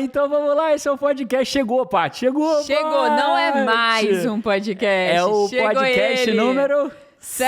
Então vamos lá, esse é o podcast. Chegou, Paty. Chegou, não é mais um podcast. É o Chegou podcast ele. número 100.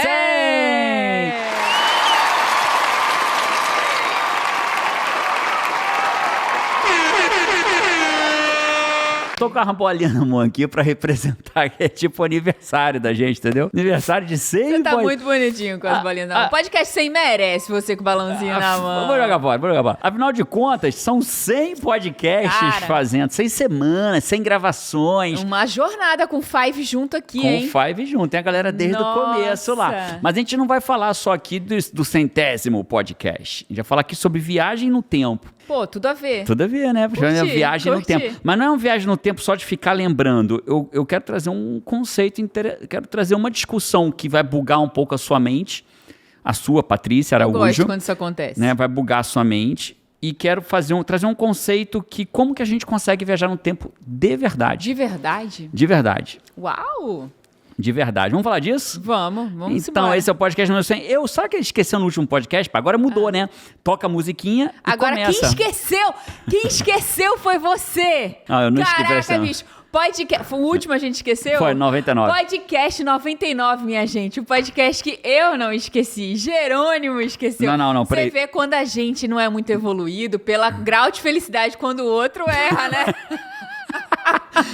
Tô com a bolinha na mão aqui pra representar que é tipo o aniversário da gente, entendeu? Aniversário de 100. Você tá muito bonitinho com as bolinhas na mão. Podcast 100 merece você com o balãozinho na mão. Vou jogar fora. Afinal de contas, são 100 podcasts fazendo, 100 semanas, 100 gravações. Uma jornada com Five junto aqui, hein? Com Five junto, tem a galera desde o começo lá. Mas a gente não vai falar só aqui do 100º podcast. A gente vai falar aqui sobre viagem no tempo. Pô, tudo a ver. Tudo a ver, né? Porque viagem no tempo. Mas não é uma viagem no tempo só de ficar lembrando. Eu quero trazer um conceito, quero trazer uma discussão que vai bugar um pouco a sua mente. A sua, Patrícia Araújo. Eu gosto quando isso acontece. Né? Vai bugar a sua mente. E quero trazer um conceito que como que a gente consegue viajar no tempo de verdade. De verdade? De verdade. Uau! De verdade. Vamos falar disso? Vamos Então, embora. esse é o podcast número 100. Sabe que ele esqueceu no último podcast? Agora mudou, né? Toca a musiquinha e agora, começa. Quem esqueceu foi você. Eu não esqueci. Caraca, bicho. Podcast, o último a gente esqueceu? Foi, 99. Podcast 99, minha gente. O podcast que eu não esqueci. Jerônimo esqueceu. Não, peraí. Você vê quando a gente não é muito evoluído, pela grau de felicidade quando o outro erra, né?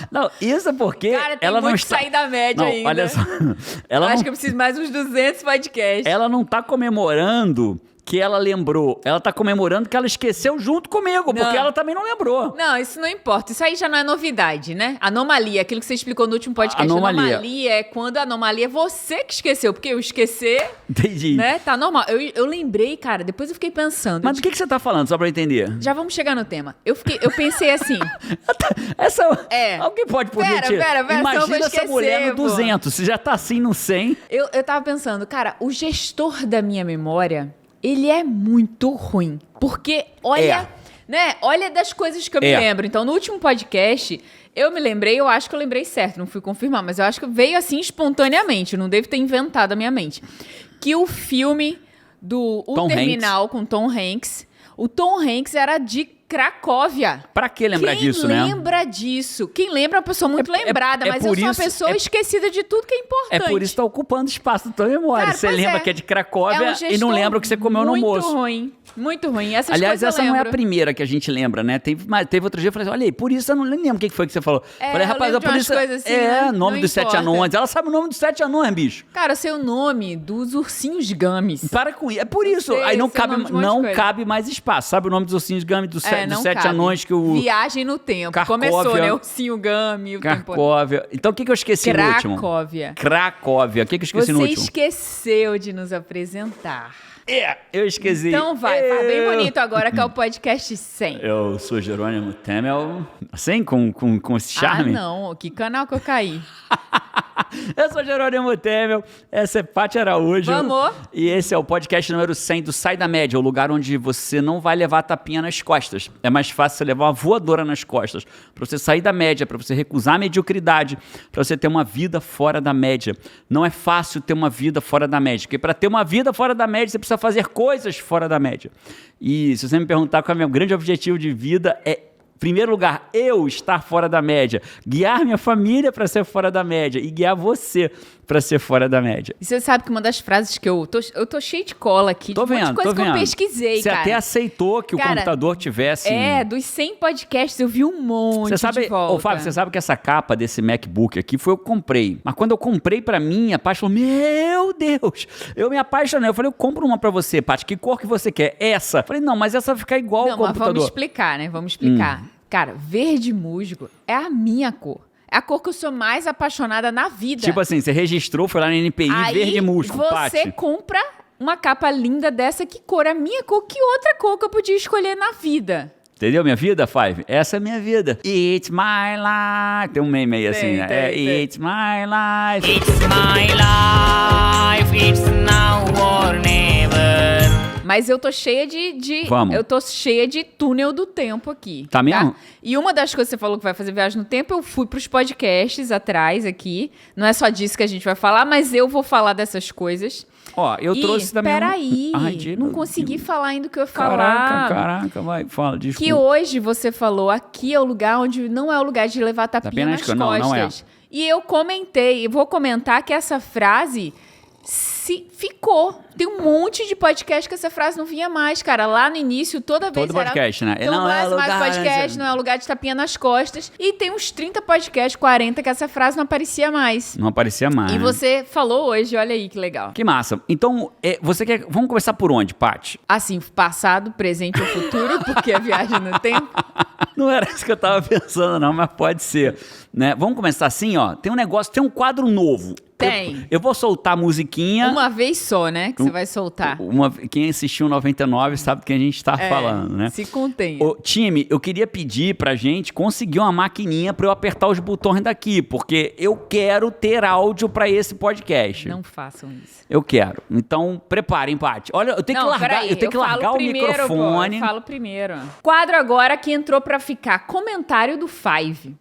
Não, isso é porque cara, tem ela muito não que sair da média ainda. Olha só. Acho que eu preciso mais uns 200 podcasts. Ela não tá comemorando que ela lembrou. Ela tá comemorando que ela esqueceu junto comigo, porque ela também não lembrou. Não, isso não importa. Isso aí já não é novidade, né? Anomalia, aquilo que você explicou no último podcast. Anomalia é quando a anomalia é você que esqueceu, porque eu esquecer... Entendi. Né? Tá normal. Eu lembrei, cara, depois eu fiquei pensando. Mas do que você tá falando, só pra eu entender? Já vamos chegar no tema. Eu pensei assim... Alguém pode, por Pera, imagina essa mulher no 200, você já tá assim no 100. Eu tava pensando, cara, o gestor da minha memória... Ele é muito ruim. Porque, olha, né? Olha das coisas que eu me lembro. Então, no último podcast, eu me lembrei, eu acho que eu lembrei certo, não fui confirmar, mas eu acho que veio assim espontaneamente, eu não devo ter inventado a minha mente. Que o filme do O Terminal com Tom Hanks, o Tom Hanks era de Cracóvia. Pra que lembrar disso, né? Quem lembra disso? Quem lembra é uma pessoa muito lembrada, mas eu sou uma pessoa esquecida de tudo que é importante. É por isso que tá ocupando espaço da tua memória. Cara, você lembra que é de Cracóvia e não lembra o que você comeu no almoço. Muito ruim. Aliás, essa não é a primeira que a gente lembra, né? Teve outro dia, eu falei assim, olha aí, por isso eu não lembro o que foi que você falou. Falei, rapaz, por isso... Assim, nome dos 7 anões. Ela sabe o nome dos 7 anões, bicho. Cara, eu sei o nome dos ursinhos Gummies. Para com isso. É por isso. Aí não cabe mais espaço. Sabe o nome dos ursinhos Gummies, dos 7 anões que o... Viagem no tempo. Cracóvia, começou, né? Ursinho Gummy. Cracóvia. Então, o que eu esqueci no último? Cracóvia. O que eu esqueci no último? Você esqueceu de nos apresentar. Eu esqueci. Então vai bem bonito agora, que é o podcast 100. Eu sou Jerônimo Temel, assim, com esse charme? Não, que canal que eu caí? Eu sou Jerônimo Temel, essa é Paty Araújo. Vamos! E esse é o podcast número 100 do Sai da Média, o lugar onde você não vai levar tapinha nas costas. É mais fácil você levar uma voadora nas costas, pra você sair da média, pra você recusar a mediocridade, pra você ter uma vida fora da média. Não é fácil ter uma vida fora da média, porque pra ter uma vida fora da média, você precisa fazer coisas fora da média. E se você me perguntar qual é o meu grande objetivo de vida, em primeiro lugar, eu estar fora da média, guiar minha família para ser fora da média e guiar você para ser fora da média. E você sabe que uma das frases que eu tô cheio de cola aqui, tô de um monte de coisa que eu pesquisei, você cara. Você até aceitou que o computador tivesse... dos 100 podcasts eu vi um monte de volta. Ô, Fábio, você sabe que essa capa desse MacBook aqui foi eu que comprei. Mas quando eu comprei pra mim, a Paty falou, meu Deus, eu me apaixonei. Eu falei, eu compro uma pra você, Paty, que cor que você quer? Essa. Eu falei, não, mas essa vai ficar igual ao computador. Mas vamos explicar, né? Vamos explicar. Cara, verde musgo é a minha cor. É a cor que eu sou mais apaixonada na vida. Tipo assim, você registrou, foi lá no NPI, verde musgo, Paty. Você compra uma capa linda dessa, que cor? A minha cor, que outra cor que eu podia escolher na vida? Entendeu minha vida, Five? Essa é minha vida. It's my life. Tem um meme aí assim, né? It's my life. It's my life. It's now or never. Mas eu tô cheia eu tô cheia de túnel do tempo aqui. Tá mesmo? E uma das coisas que você falou que vai fazer viagem no tempo, eu fui pros podcasts atrás aqui. Não é só disso que a gente vai falar, mas eu vou falar dessas coisas. Ó, eu trouxe também... Peraí, Ai, não consegui falar ainda o que eu ia falar. Caraca, vai, fala, desculpa. Que hoje você falou, aqui é o lugar onde não é o lugar de levar tapinha nas costas. Não é. E eu comentei, vou comentar que essa frase ficou. Tem um monte de podcast que essa frase não vinha mais, cara. Lá no início, toda vez todo podcast, né? Então, não é mais podcast, não é lugar de tapinha nas costas. E tem uns 30 podcasts, 40, que essa frase não aparecia mais. Não aparecia mais. E você falou hoje, olha aí que legal. Que massa. Então, você quer... Vamos começar por onde, Paty? Assim, passado, presente ou futuro, porque a viagem no tempo. Não era isso que eu tava pensando, não, mas pode ser. Né? Vamos começar assim, ó. Tem um negócio, tem um quadro novo. Tem. Eu vou soltar a musiquinha. Uma vez só, né? Que você vai soltar. Quem assistiu 99 sabe do que a gente tá falando, né? Se contenha. Time, eu queria pedir pra gente conseguir uma maquininha pra eu apertar os botões daqui, porque eu quero ter áudio pra esse podcast. Não façam isso. Eu quero. Então, preparem, Paty. Olha, eu tenho que largar o microfone. Eu falo primeiro. Quadro agora que entrou pra ficar. Comentário do Five.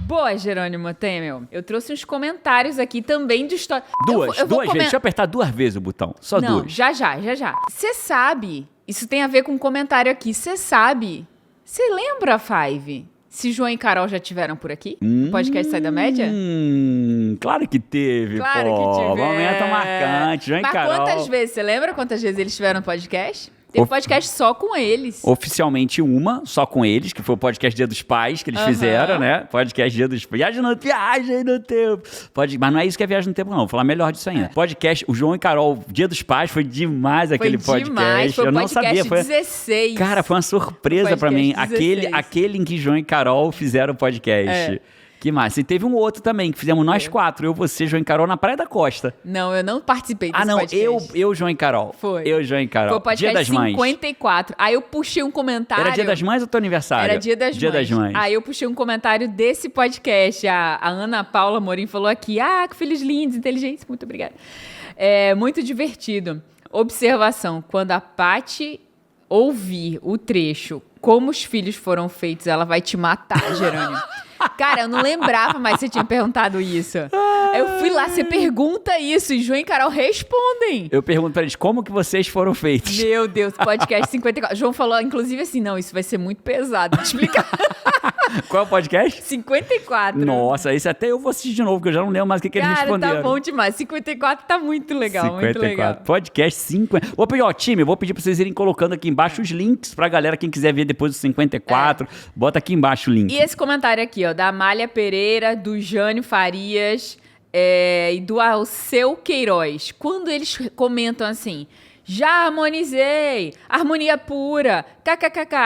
Boa, Jerônimo Temel. Eu trouxe uns comentários aqui também de história. Duas vezes. Deixa eu apertar 2 vezes o botão. Só não, 2. Já. Você sabe, isso tem a ver com um comentário aqui. Você lembra, Five, se João e Carol já tiveram por aqui? No podcast Sai da Média? Claro que teve, Claro que tiveram. Momento marcante. João e Carol. Mas quantas vezes? Você lembra quantas vezes eles tiveram no podcast? Teve podcast só com eles. Oficialmente só com eles, que foi o podcast Dia dos Pais que eles fizeram, né? Podcast Dia dos Pais. Viagem no tempo. Mas não é isso que é viagem no tempo, não. Vou falar melhor disso ainda. Podcast, o João e Carol, Dia dos Pais, foi demais aquele podcast. Demais. Foi eu não sabia. Foi 16. Cara, foi uma surpresa pra mim. Aquele em que João e Carol fizeram o podcast. Que massa. E teve um outro também, que fizemos nós 4. Eu, você, João e Carol, na Praia da Costa. Não, eu não participei desse podcast. Eu, João e Carol. Foi. Eu, João e Carol. Foi o podcast Dia das Mães. 54. Aí eu puxei um comentário... Era Dia das Mães ou teu aniversário? Era Dia das Mães. Aí eu puxei um comentário desse podcast. A Ana Paula Morim falou aqui, que filhos lindos, inteligentes, muito obrigada. É muito divertido. Observação, quando a Paty ouvir o trecho Como os Filhos Foram Feitos, ela vai te matar, Jerônimo. Cara, eu não lembrava mais que você tinha perguntado isso. Eu fui lá, você pergunta isso e João e Carol respondem. Eu pergunto pra eles, como que vocês foram feitos? Meu Deus, podcast 54. João falou, inclusive, assim, não, isso vai ser muito pesado de explicar. Qual é o podcast? 54. Nossa, esse até eu vou assistir de novo, porque eu já não lembro mais o que eles responderam. Tá bom demais. 54 tá muito legal, 54. Muito legal. Podcast 50. Vou pedir, time, vou pedir pra vocês irem colocando aqui embaixo os links pra galera, quem quiser ver depois do 54. Bota aqui embaixo o link. E esse comentário aqui, ó, da Amália Pereira, do Jânio Farias e do Alceu Queiroz. Quando eles comentam assim... Já harmonizei, harmonia pura, kkkk,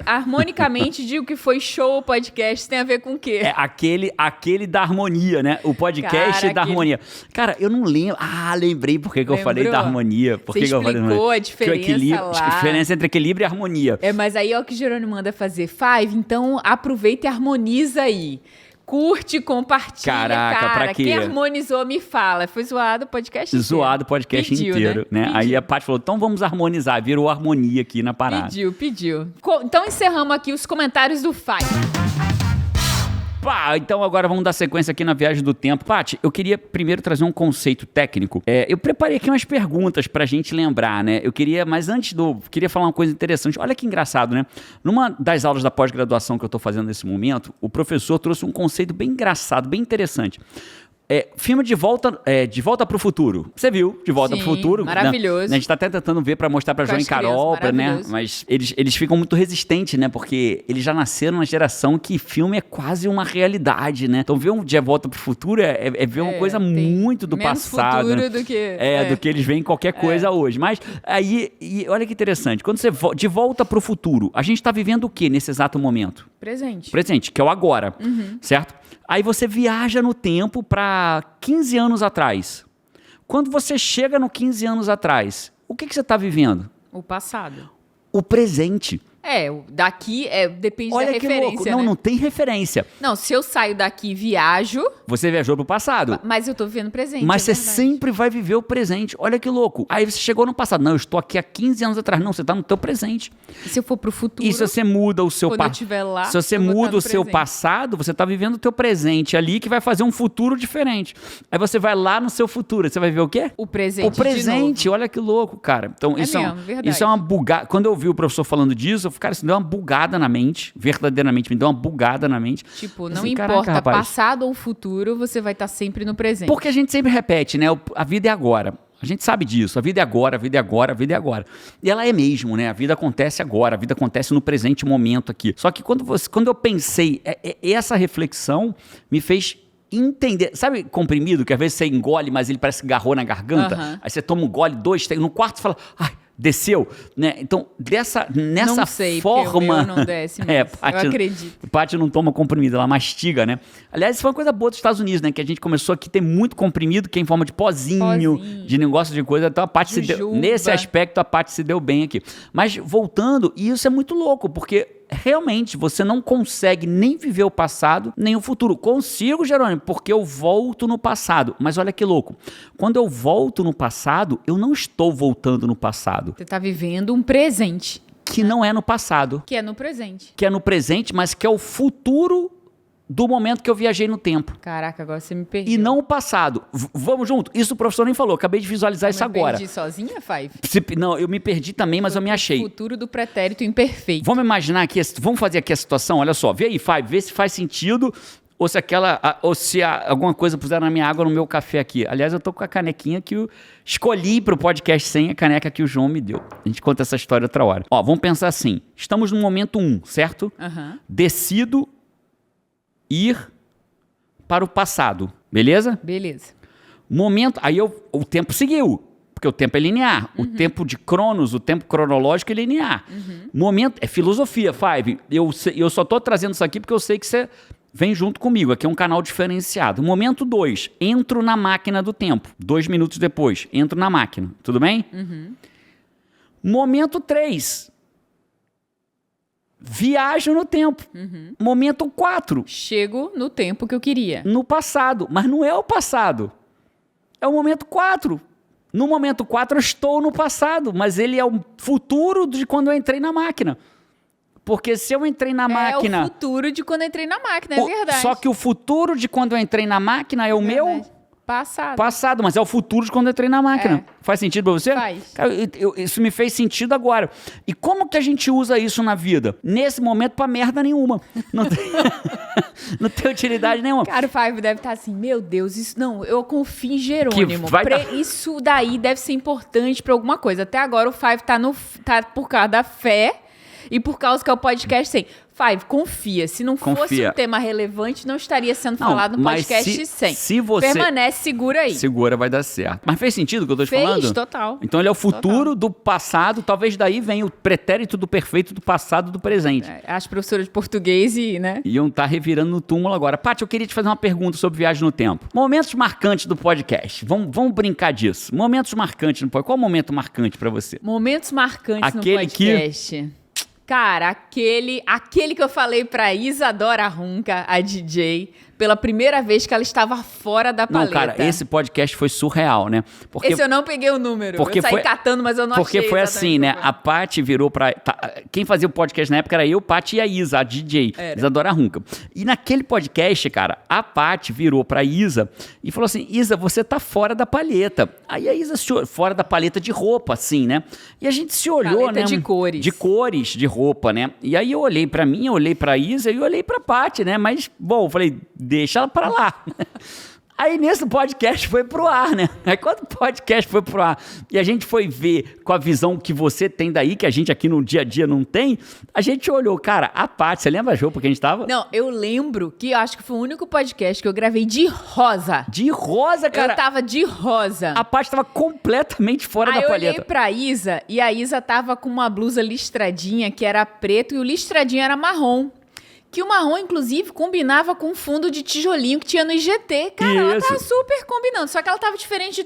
harmonicamente digo que foi show o podcast, tem a ver com o quê? É aquele da harmonia, né? O podcast da harmonia. Cara, eu não lembro. Lembrei por que eu falei da harmonia. Por que eu falei da harmonia? A diferença lá. A diferença entre equilíbrio e harmonia. Mas aí ó o que o Jerônimo manda fazer. Five, então aproveita e harmoniza aí. Curte, compartilha, Caraca, pra quê? Quem harmonizou me fala. Foi zoado o podcast inteiro. Zoado o podcast inteiro, né? Aí a Paty falou, então vamos harmonizar. Virou harmonia aqui na parada. Pediu. Então encerramos aqui os comentários do Five. Então agora vamos dar sequência aqui na viagem do tempo. Paty, eu queria primeiro trazer um conceito técnico. Eu preparei aqui umas perguntas pra gente lembrar, né? Mas antes queria falar uma coisa interessante. Olha que engraçado, né? Numa das aulas da pós-graduação que eu tô fazendo nesse momento, o professor trouxe um conceito bem engraçado, bem interessante. Filme De Volta pro Futuro. Você viu De Volta pro Futuro? Maravilhoso. Né? A gente tá até tentando ver pra mostrar pra João e Carol, né? Mas eles ficam muito resistentes, né? Porque eles já nasceram numa geração que filme é quase uma realidade, né? Então ver um De Volta pro Futuro é ver uma coisa muito do passado. Futuro né? do que... do que eles veem em qualquer coisa hoje. Mas aí, olha que interessante. Quando você De Volta pro Futuro, a gente tá vivendo o que nesse exato momento? Presente, que é o agora, certo? Aí você viaja no tempo para 15 anos atrás. Quando você chega no 15 anos atrás, o que você está vivendo? O passado. O presente. Daqui depende Olha da que referência, louco. né? Não tem referência. Não, se eu saio daqui e viajo, Você viajou pro passado. mas eu tô vivendo o presente. Mas é você verdade. sempre vai viver o presente. Olha que louco. Aí você chegou no passado. Não, eu estou aqui há 15 anos atrás. Não, você está no teu presente. E se eu for pro futuro, E se você muda o seu quando eu estiver lá, Se você eu vou muda estar no o seu presente. passado, você está vivendo o teu presente ali que vai fazer um futuro diferente. Aí você vai lá no seu futuro. Você vai ver o quê? o presente O presente, de novo. olha que louco, cara. Então, É mesmo, verdade. isso é uma bugada. Quando eu ouvi o professor falando disso, eu falei, cara, isso me deu uma bugada na mente. Verdadeiramente, me deu uma bugada na mente. Tipo, não Assim, importa caraca, rapaz. passado ou futuro, você vai estar sempre no presente. Porque a gente sempre repete, né? A vida é agora. A gente sabe disso. A vida é agora, a vida é agora, a vida é agora. E ela é mesmo, né? A vida acontece agora, a vida acontece no presente momento aqui. Só que quando eu pensei, essa reflexão me fez entender. Sabe comprimido, que às vezes você engole, mas ele parece que agarrou na garganta? Aham. Aí você toma um gole, 2, 3, no quarto você fala, ai, desceu, né? Então, nessa não sei, forma... porque o meu não desce mais. Paty, Eu acredito. Paty não toma comprimido, ela mastiga, né? Aliás, isso foi uma coisa boa dos Estados Unidos, né? Que a gente começou aqui a ter muito comprimido, que é em forma de pozinho, de negócio de coisa. Então, a Paty se deu... Jujuba. Nesse aspecto, a Paty se deu bem aqui. Mas, voltando, e isso é muito louco, porque... Realmente, você não consegue nem viver o passado, nem o futuro. Consigo, Jerônimo, porque eu volto no passado. Mas olha que louco. Quando eu volto no passado, eu não estou voltando no passado. Você tá vivendo um presente, Que não é no passado. que é no presente. Que é no presente, mas que é o futuro do momento que eu viajei no tempo. Caraca, agora você me perdeu. E não o passado. Vamos junto? Isso o professor nem falou. Acabei de visualizar isso agora. Me perdi sozinha, Five? Não, eu me perdi também, mas eu me achei. Futuro do pretérito imperfeito. Vamos imaginar aqui, vamos fazer aqui a situação, olha só, vê aí, Five, vê se faz sentido ou se alguma coisa puseram na minha água, no meu café aqui. Aliás, eu tô com a canequinha que eu escolhi pro podcast sem a caneca que o João me deu. A gente conta essa história outra hora. Ó, vamos pensar assim, estamos no momento 1, certo? Aham. Decido ir para o passado, beleza? Beleza. Momento, aí o tempo seguiu, porque o tempo é linear. O tempo de Cronos, o tempo cronológico é linear. Momento, é filosofia, Five. Eu só tô trazendo isso aqui porque eu sei que você vem junto comigo. Aqui é um canal diferenciado. Momento 2, entro na máquina do tempo. 2 minutos depois, entro na máquina. Tudo bem? Momento 3, viajo no tempo. Momento 4, Chego no tempo que eu queria. no passado. Mas não é o passado. É o momento 4. No momento 4 eu estou no passado, mas ele é o futuro de quando eu entrei na máquina. Porque se eu entrei na máquina... É o futuro de quando eu entrei na máquina, é verdade. Só que o futuro de quando eu entrei na máquina é o meu Verdade. Passado. passado, mas é o futuro de quando eu entrei na máquina. Faz sentido pra você? Faz. Cara, isso me fez sentido agora. E como que a gente usa isso na vida? Nesse momento pra merda nenhuma. Não tem, não tem utilidade nenhuma. Cara, o Five deve estar assim, meu Deus, isso não, eu confio em Jerônimo. Que vai dar- Isso daí deve ser importante pra alguma coisa. Até agora o Five tá por causa da fé e por causa que é o podcast sem. Five, confia. Se não fosse Confia. um tema relevante, não estaria sendo Não, falado no mas podcast sem. se você- Permanece segura aí. Segura, vai dar certo. Mas fez sentido o que eu tô te Fez, falando? total. Então ele é o futuro do passado, talvez daí venha o pretérito do perfeito do passado do presente. As professoras de português e, né? Iam estar revirando no túmulo agora. Paty, eu queria te fazer uma pergunta sobre viagem no tempo. Momentos marcantes do podcast. Vamos brincar disso. Momentos marcantes no podcast. Qual é o momento marcante pra você? Momentos marcantes Aquele no podcast. Cara, aquele que eu falei pra Isadora Runca, a DJ, pela primeira vez que ela estava fora da paleta. Não, cara, esse podcast foi surreal, né? Porque Esse eu não peguei o número. Porque eu saí foi- catando, mas eu não Porque achei foi exatamente assim, né? qual foi. A Paty virou pra... quem fazia o podcast na época era eu, Paty e a Isa, a DJ, Isadora Runca. E naquele podcast, cara, a Paty virou pra Isa e falou assim, Isa, você tá fora da palheta. Aí a Isa se olhou, fora da paleta de roupa, assim, né? E a gente se olhou, Paleta né? de cores. De cores, de roupa, né? E aí eu olhei pra mim, eu olhei pra Isa e eu olhei pra Paty, né? Mas, bom, eu falei, deixa ela pra lá. Aí nesse podcast foi pro ar, né? Aí quando o podcast foi pro ar e a gente foi ver com a visão que você tem daí, que a gente aqui no dia a dia não tem, a gente olhou, cara, a Paty, você lembra a roupa que a gente tava? Não, eu lembro que eu acho que foi o único podcast que eu gravei de rosa. De rosa, cara. Eu tava de rosa. A Paty tava completamente fora Aí da eu olhei paleta. pra Isa e a Isa tava com uma blusa listradinha que era preto e o listradinho era marrom. Que o marrom, inclusive, combinava com o fundo de tijolinho que tinha no IGT. Cara, ela tava super combinando. Só que ela tava diferente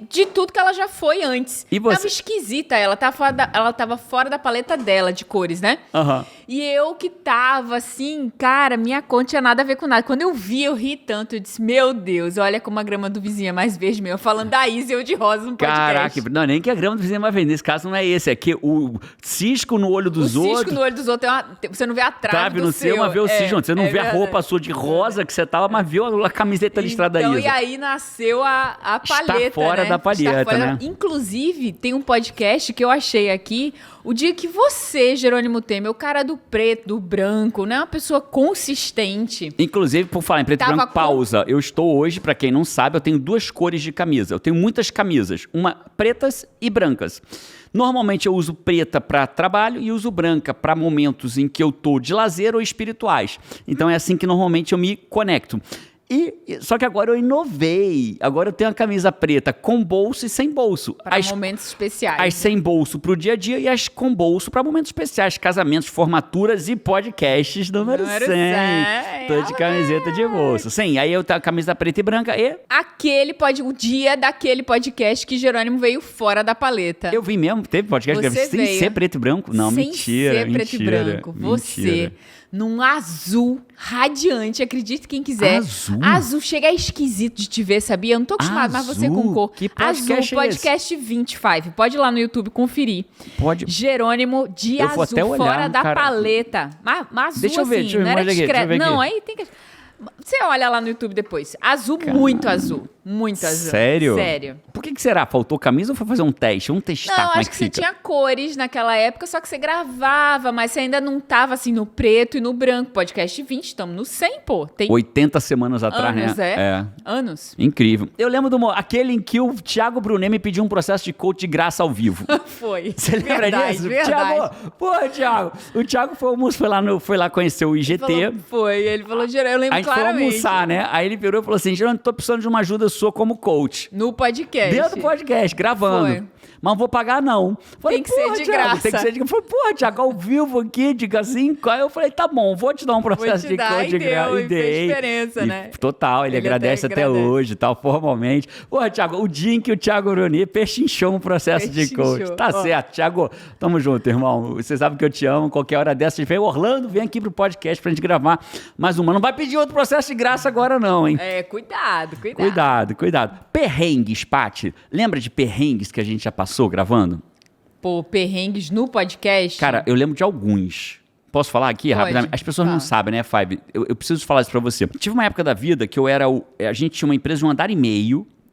de tudo que ela já foi antes. E você? Tava esquisita. Ela tava fora da paleta dela de cores, né? Aham. E eu que tava assim, cara, minha cor não tinha nada a ver com nada. Quando eu vi, eu ri tanto. Eu disse, meu Deus, olha como a grama do vizinho é mais verde mesmo. Falando da Isa e eu de rosa no podcast. Caraca, não, nem que a grama do vizinho é mais verde. Nesse caso não é esse, é que o cisco no olho dos outros... O cisco no olho dos outros, você não vê a trave do no seu. seu, mas vê o cisco. Você não vê a verdade. roupa sua de rosa que você tava, mas viu a camiseta listrada aí. Então, e aí nasceu a paleta, Está fora né? da palheta, né? Inclusive, tem um podcast que eu achei aqui, o dia que você, Jerônimo Temer, o cara do preto, do branco, né? Uma pessoa consistente. Inclusive, por falar em preto e Tava branco, pausa. Eu estou hoje, pra quem não sabe, eu tenho 2 cores de camisa. Eu tenho muitas camisas, pretas e brancas. Normalmente eu uso preta para trabalho e uso branca para momentos em que eu tô de lazer ou espirituais. Então é assim que normalmente eu me conecto. Só que agora eu inovei. Agora eu tenho uma camisa preta com bolso e sem bolso. Para momentos especiais. As sem bolso pro dia a dia e as com bolso para momentos especiais. Casamentos, formaturas e podcasts número 100. Tô de camiseta de bolso. Sim, aí eu tenho a camisa preta e branca e... O dia daquele podcast que Jerônimo veio fora da paleta. Eu vi mesmo, teve podcast sem ser preto e branco? Não, sem mentira, ser preto e branco. Você, num azul radiante, acredite quem quiser. Azul chega é esquisito de te ver, sabia? Eu não tô acostumado, mas você com cor. Que podcast azul, podcast 25. Pode ir lá no YouTube conferir. Pode. Jerônimo de eu vou azul, até olhar, fora da cara. paleta. Mas azul deixa eu ver, assim, deixa eu ver, não era discreto. deixa eu ver não, aqui. aí tem que... Você olha lá no YouTube depois. Azul, muito azul. Muito azul. Sério? Sério. Por que será? Faltou camisa ou foi fazer um teste? Vamos testar Não, como é acho que que você fica. tinha cores naquela época, só que você gravava, mas você ainda não tava assim no preto e no branco. Podcast 20, estamos no 100, pô. Tem 80 semanas atrás, anos, né? Anos. Incrível. Eu lembro aquele em que o Thiago Brunet me pediu um processo de coach de graça ao vivo. Foi. Você lembra disso? Verdade. Thiago. O Thiago foi lá conhecer o IGT. Ele falou, eu lembro a gente claramente. foi almoçar, né? Aí ele virou e falou assim, Geraldo, tô precisando de uma ajuda sua como coach. No podcast. Dentro do podcast, gravando. Foi. Mas não vou pagar, não. Falei, tem que ser de Thiago, graça. Tem que ser de graça. Falei, porra, Thiago, ao vivo aqui, diga assim. Aí eu falei, tá bom, vou te dar um processo de coach de graça. E fez diferença, né? Total, ele agradece até hoje, tal, formalmente. Porra, Thiago, o dia em que o Thiago Bruni pechinchou um processo de coach. Tá certo, Thiago. Tamo junto, irmão. Você sabe que eu te amo. Qualquer hora dessa, a gente vem, Orlando, vem aqui pro podcast pra gente gravar mais uma. Não vai pedir outro processo de graça agora, não, hein? Cuidado. Cuidado. Perrengues, Paty. Lembra de perrengues que a gente já passou gravando? Pô, perrengues no podcast? Cara, eu lembro de alguns. Posso falar aqui rapidamente? As pessoas não sabem, né, Five? Eu preciso falar isso pra você. Tive uma época da vida que a gente tinha uma empresa de 1,5 andar,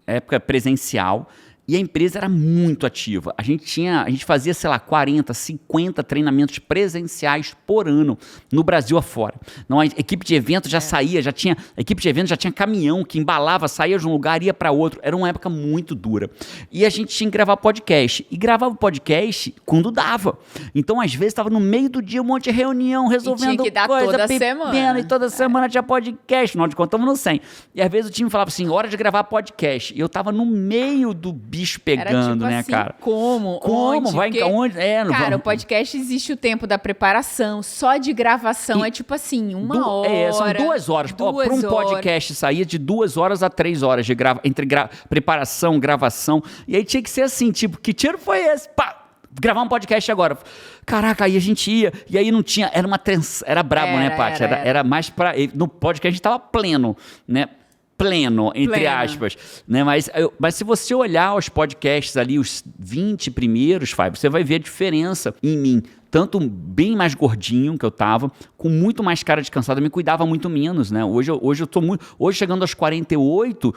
época presencial, e a empresa era muito ativa. A gente fazia, sei lá, 40, 50 treinamentos presenciais por ano no Brasil afora. Não, a equipe de evento já saía, a equipe de evento já tinha caminhão que embalava, saía de um lugar, ia para outro. Era uma época muito dura. E a gente tinha que gravar podcast. E gravava podcast quando dava. Então, às vezes, estava no meio do dia, um monte de reunião, resolvendo tinha que dar coisa, toda semana. E toda semana tinha podcast. Nós contamos no 100. E às vezes o time falava assim, hora de gravar podcast. E eu tava no meio do bicho pegando, era tipo né, assim, cara? Como? Onde? Vai onde? Cara, o podcast existe o tempo da preparação, só de gravação é tipo assim, uma hora. São 2 horas. Para um podcast saía de 2 horas a 3 horas de entre preparação, gravação. E aí tinha que ser assim, tipo, que tiro foi esse? Pá! Gravar um podcast agora. Caraca, aí a gente ia, e aí não tinha, era brabo, né, Paty? Era mais pra... No podcast a gente tava pleno, né? Pleno, entre aspas, né? Mas se você olhar os podcasts ali, os 20 primeiros, Fábio, você vai ver a diferença em mim. Tanto bem mais gordinho que eu tava, com muito mais cara de cansado, eu me cuidava muito menos, né? Hoje eu tô muito... Hoje, chegando aos 48,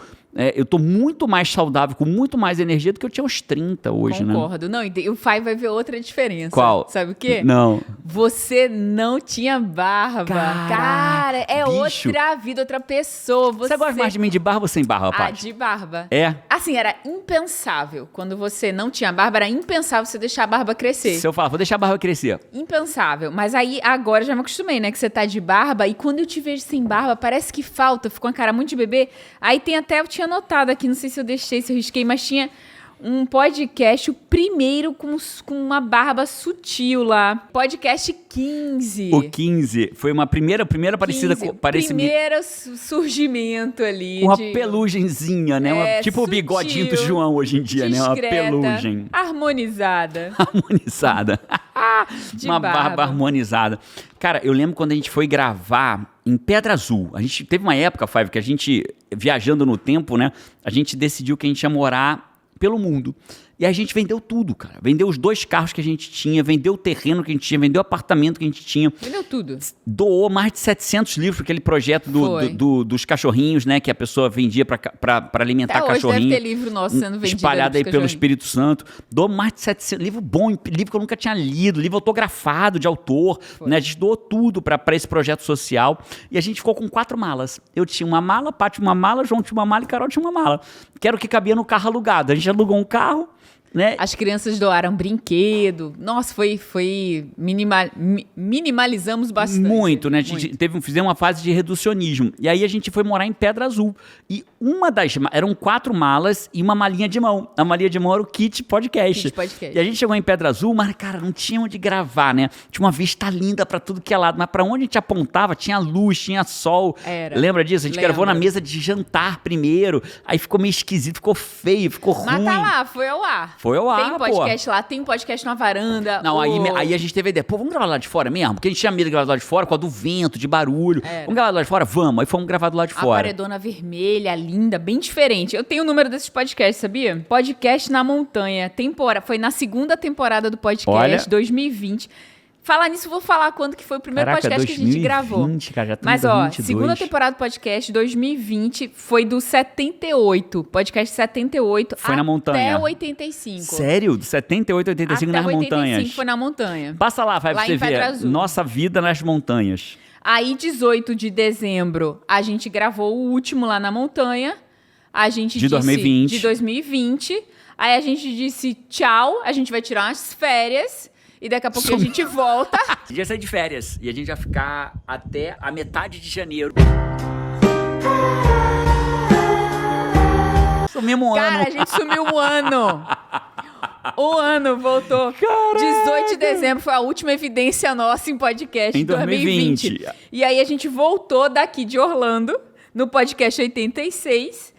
eu tô muito mais saudável, com muito mais energia do que eu tinha aos 30 hoje, né? Concordo. Não, e o Fai vai ver outra diferença. Qual? Sabe o quê? Não. Você não tinha barba. Cara, é bicho. outra vida, outra pessoa. Você gosta mais de mim de barba ou sem barba, Paty? De barba. É? Assim, era impensável. Quando você não tinha barba, era impensável você deixar a barba crescer. Se eu falar, vou deixar a barba crescer. Impensável. Mas aí, agora já me acostumei, né? Que você tá de barba e quando eu te vejo sem barba, parece que falta. Ficou uma cara muito de bebê. Aí tem até, eu tinha notado aqui, não sei se eu deixei, se eu risquei, mas tinha um podcast, o primeiro com uma barba sutil lá. Podcast 15. O 15 foi uma primeira parecida 15, com... Primeiro surgimento ali. Uma de... pelugenzinha, né? Tipo o bigodinho do João hoje em dia, né? Uma discreta, pelugem. Harmonizada. Harmonizada. De Uma barba barba harmonizada. Cara, eu lembro quando a gente foi gravar em Pedra Azul. A gente teve uma época, Five, que a gente, viajando no tempo, né? A gente decidiu que a gente ia morar pelo mundo. E a gente vendeu tudo, cara. Vendeu os 2 carros que a gente tinha, vendeu o terreno que a gente tinha, vendeu o apartamento que a gente tinha. Vendeu tudo. Doou mais de 700 livros para aquele projeto dos cachorrinhos, né? Que a pessoa vendia para alimentar Até hoje cachorrinho. deve ter livro nosso sendo vendido. Espalhado aí pelo Espírito Santo. Doou mais de 700... Livro bom, livro que eu nunca tinha lido, livro autografado de autor. Né? A gente doou tudo para esse projeto social. E a gente ficou com 4 malas. Eu tinha uma mala, Paty uma mala, João tinha uma mala e Carol tinha uma mala. Que era o que cabia no carro alugado. A gente alugou um carro... Né? As crianças doaram brinquedo. Nossa, minimalizamos bastante. Muito, né? A gente fizemos uma fase de reducionismo. E aí a gente foi morar em Pedra Azul. E eram 4 malas e uma malinha de mão. A malinha de mão era o kit podcast. E a gente chegou em Pedra Azul, mas, cara, não tinha onde gravar, né? Tinha uma vista linda pra tudo que é lado. Mas pra onde a gente apontava, tinha luz, tinha sol. Lembra disso? A gente gravou na mesa de jantar primeiro. Aí ficou meio esquisito, ficou feio, ficou ruim. Mas tá lá, foi ao ar. Foi ao ar, Tem podcast lá, tem podcast na varanda. Não, aí a gente teve a ideia, vamos gravar lá de fora mesmo? Porque a gente tinha medo de gravar lá de fora, por causa do vento, de barulho. Vamos gravar lá de fora? Vamos. Aí fomos gravar do lado de fora. A paredona vermelha, linda, bem diferente. Eu tenho o número desses podcasts, sabia? Podcast na Montanha. Foi na 2ª temporada do podcast, 2020. Falar nisso, vou falar quando que foi o primeiro podcast que a gente gravou. Cara, já mas, 2022. 2ª temporada do podcast, 2020, foi do 78. Podcast 78 foi na montanha. Até 85. Sério? Do 78 a 85 nas montanhas? Até 85 foi na montanha. Passa lá, vai pra você ver. Nossa vida nas montanhas. Aí, 18 de dezembro, a gente gravou o último lá na montanha. A gente disse... 2020. De 2020. Aí a gente disse tchau, a gente vai tirar umas férias... E daqui a pouco a gente volta. A gente vai sair de férias. E a gente vai ficar até a metade de janeiro. Sumimos um ano. Cara, a gente sumiu um ano. Um ano voltou. Caraca. 18 de dezembro foi a última evidência nossa em podcast. Em 2020. E aí a gente voltou daqui de Orlando, no podcast 86...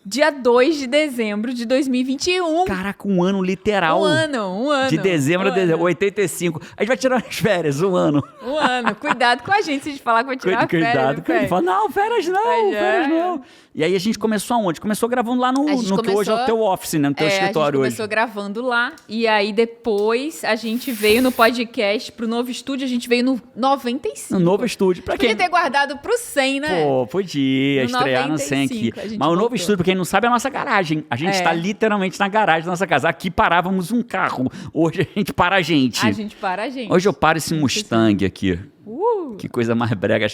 Dia 2 de dezembro de 2021. Caraca, um ano literal. Um ano. De dezembro a dezembro, 85. A gente vai tirar as férias, um ano. Um ano. Cuidado com a gente se a gente falar que vai tirar férias. Cuidado com a gente. Fala, não, férias não. E aí a gente começou aonde? Começou gravando lá no que hoje é o teu office, né? No teu escritório hoje. A gente começou gravando lá. E aí depois a gente veio no podcast, pro novo estúdio, a gente veio no 95. No novo estúdio. Pra quem? Podia ter guardado pro 100, né? Pô, podia estrear no 100 aqui. Mas o novo estúdio, pra quem não sabe, é a nossa garagem. A gente tá literalmente na garagem da nossa casa. Aqui parávamos um carro. Hoje a gente para a gente. Hoje eu paro esse Mustang aqui. Que coisa mais brega.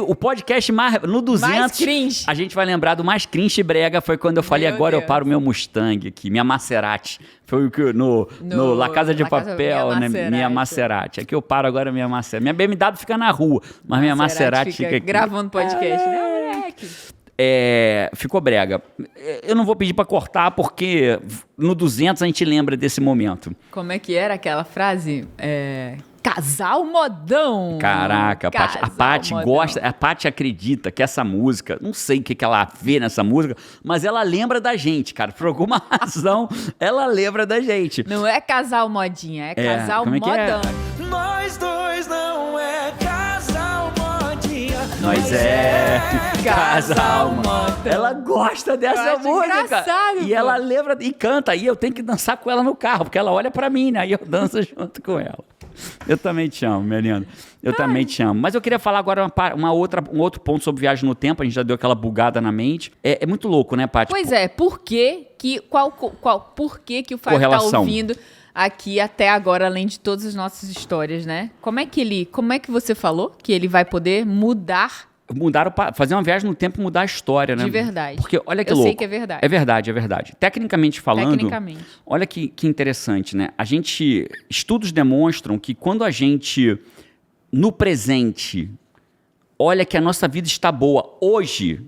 O podcast mais... No 200... Mais cringe. A gente vai lembrar do mais cringe e brega. Foi quando eu falei, agora eu paro o meu Mustang aqui. Minha Maserati. Foi o que no La Casa de Papel, né? Minha Maserati. Aqui eu paro agora minha Maserati. Minha BMW fica na rua, mas minha Maserati fica aqui. Gravando podcast, né, moleque? Ficou brega. Eu não vou pedir pra cortar, porque no 200 a gente lembra desse momento. Como é que era aquela frase? Casal modão. Caraca, a Paty gosta, a Paty acredita que essa música, não sei o que ela vê nessa música, mas ela lembra da gente, cara. Por alguma razão, ela lembra da gente. Não é casal modinha, é casal modão. Nós dois não é casal modinha. Nós é casal modão. Ela gosta dessa música. Engraçado, e ela lembra e canta. E eu tenho que dançar com ela no carro, porque ela olha pra mim, né? E eu danço junto com ela. Eu também te amo, minha linda. Eu também te amo. Mas eu queria falar agora um outro ponto sobre viagem no tempo. A gente já deu aquela bugada na mente. É muito louco, né, Paty? Pois é. Por que que o Fábio tá ouvindo aqui até agora, além de todas as nossas histórias, né? Como é que você falou que ele vai poder fazer uma viagem no tempo e mudar a história, né? De verdade. Porque olha que louco. Eu sei que é verdade. É verdade. Tecnicamente falando, olha que interessante, né? Estudos demonstram que quando a gente, no presente, olha que a nossa vida está boa hoje,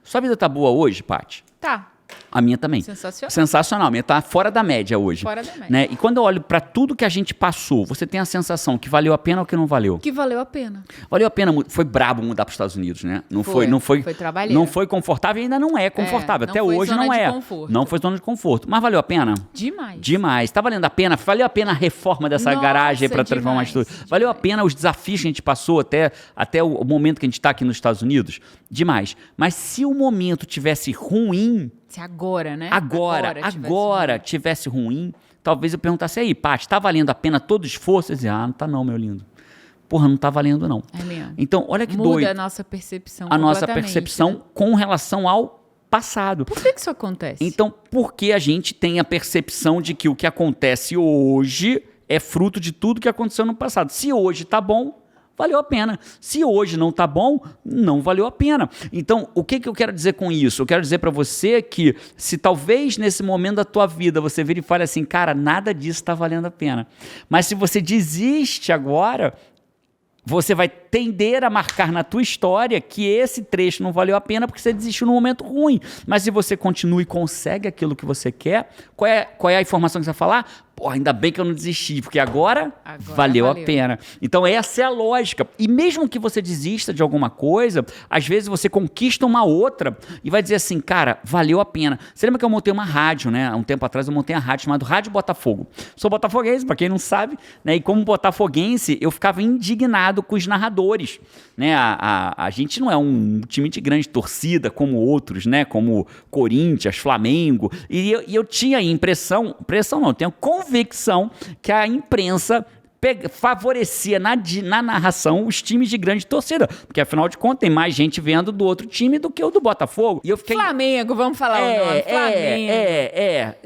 sua vida está boa hoje, Paty? Tá. A minha também. Sensacional. Sensacional. A minha tá fora da média hoje. Fora da média. Né? E quando eu olho pra tudo que a gente passou, você tem a sensação que valeu a pena ou que não valeu? Que valeu a pena. Valeu a pena. Foi brabo mudar para os Estados Unidos, né? Não foi trabalheiro. não foi confortável e ainda não é confortável. não Até foi hoje zona não de é. conforto. Não foi zona de conforto. Mas valeu a pena? Demais. Demais. Tá valendo a pena? Valeu a pena a reforma dessa Nossa, garagem para transformar demais, tudo? Valeu a pena os desafios que a gente passou até o momento que a gente está aqui nos Estados Unidos? Demais. Mas se o momento tivesse ruim... Se agora, né? Agora tivesse ruim, talvez eu perguntasse aí, Paty, tá valendo a pena todo o esforço? Eu dizia, não tá não, meu lindo. Porra, não tá valendo não. É mesmo. Então, olha que Muda doido. a nossa percepção A nossa completamente, percepção né? com relação ao passado. Por que isso acontece? Então, porque a gente tem a percepção de que o que acontece hoje é fruto de tudo que aconteceu no passado. Se hoje tá bom, valeu a pena. Se hoje não tá bom, não valeu a pena. Então, o que eu quero dizer com isso? Eu quero dizer para você que se talvez nesse momento da tua vida você vire e fale assim, cara, nada disso tá valendo a pena. Mas se você desiste agora, você vai tender a marcar na tua história que esse trecho não valeu a pena porque você desistiu num momento ruim. Mas se você continua e consegue aquilo que você quer, qual é a informação que você vai falar? Pô, ainda bem que eu não desisti, porque agora valeu a pena. Então essa é a lógica. E mesmo que você desista de alguma coisa, às vezes você conquista uma outra e vai dizer assim, cara, valeu a pena. Você lembra que eu montei uma rádio, né? Há um tempo atrás eu montei uma rádio chamada Rádio Botafogo. Sou botafoguense, pra quem não sabe, né? E como botafoguense, eu ficava indignado com os narradores, né? A gente não é um time de grande torcida como outros, né? Como Corinthians, Flamengo. E eu tinha a impressão não, eu tenho convicção que a imprensa favorecia na narração os times de grande torcida, porque afinal de contas tem mais gente vendo do outro time do que o do Botafogo. E eu fiquei... Flamengo, vamos falar o nome. Flamengo.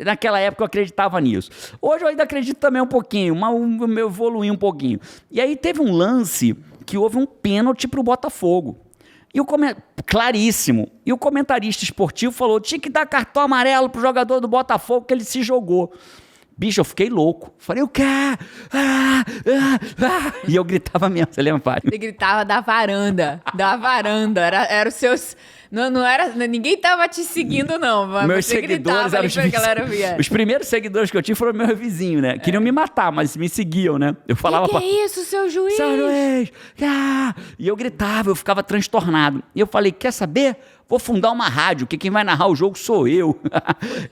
Naquela época eu acreditava nisso. Hoje eu ainda acredito também um pouquinho, mas eu evoluí um pouquinho. E aí teve um lance que houve um pênalti pro Botafogo. Claríssimo. E o comentarista esportivo falou, tinha que dar cartão amarelo pro jogador do Botafogo que ele se jogou. Bicho, eu fiquei louco. Falei, o quê? E eu gritava mesmo, você lembra, Paty? Você gritava da varanda. Era os seus... Não era... Ninguém tava te seguindo, não. Mas meus você seguidores eram os primeiros seguidores que eu tive foram meu vizinho, né? Queriam me matar, mas me seguiam, né? Eu falava... Que é isso, seu juiz? Seu juiz! E eu gritava, eu ficava transtornado. E eu falei, quer saber? Vou fundar uma rádio, que quem vai narrar o jogo sou eu.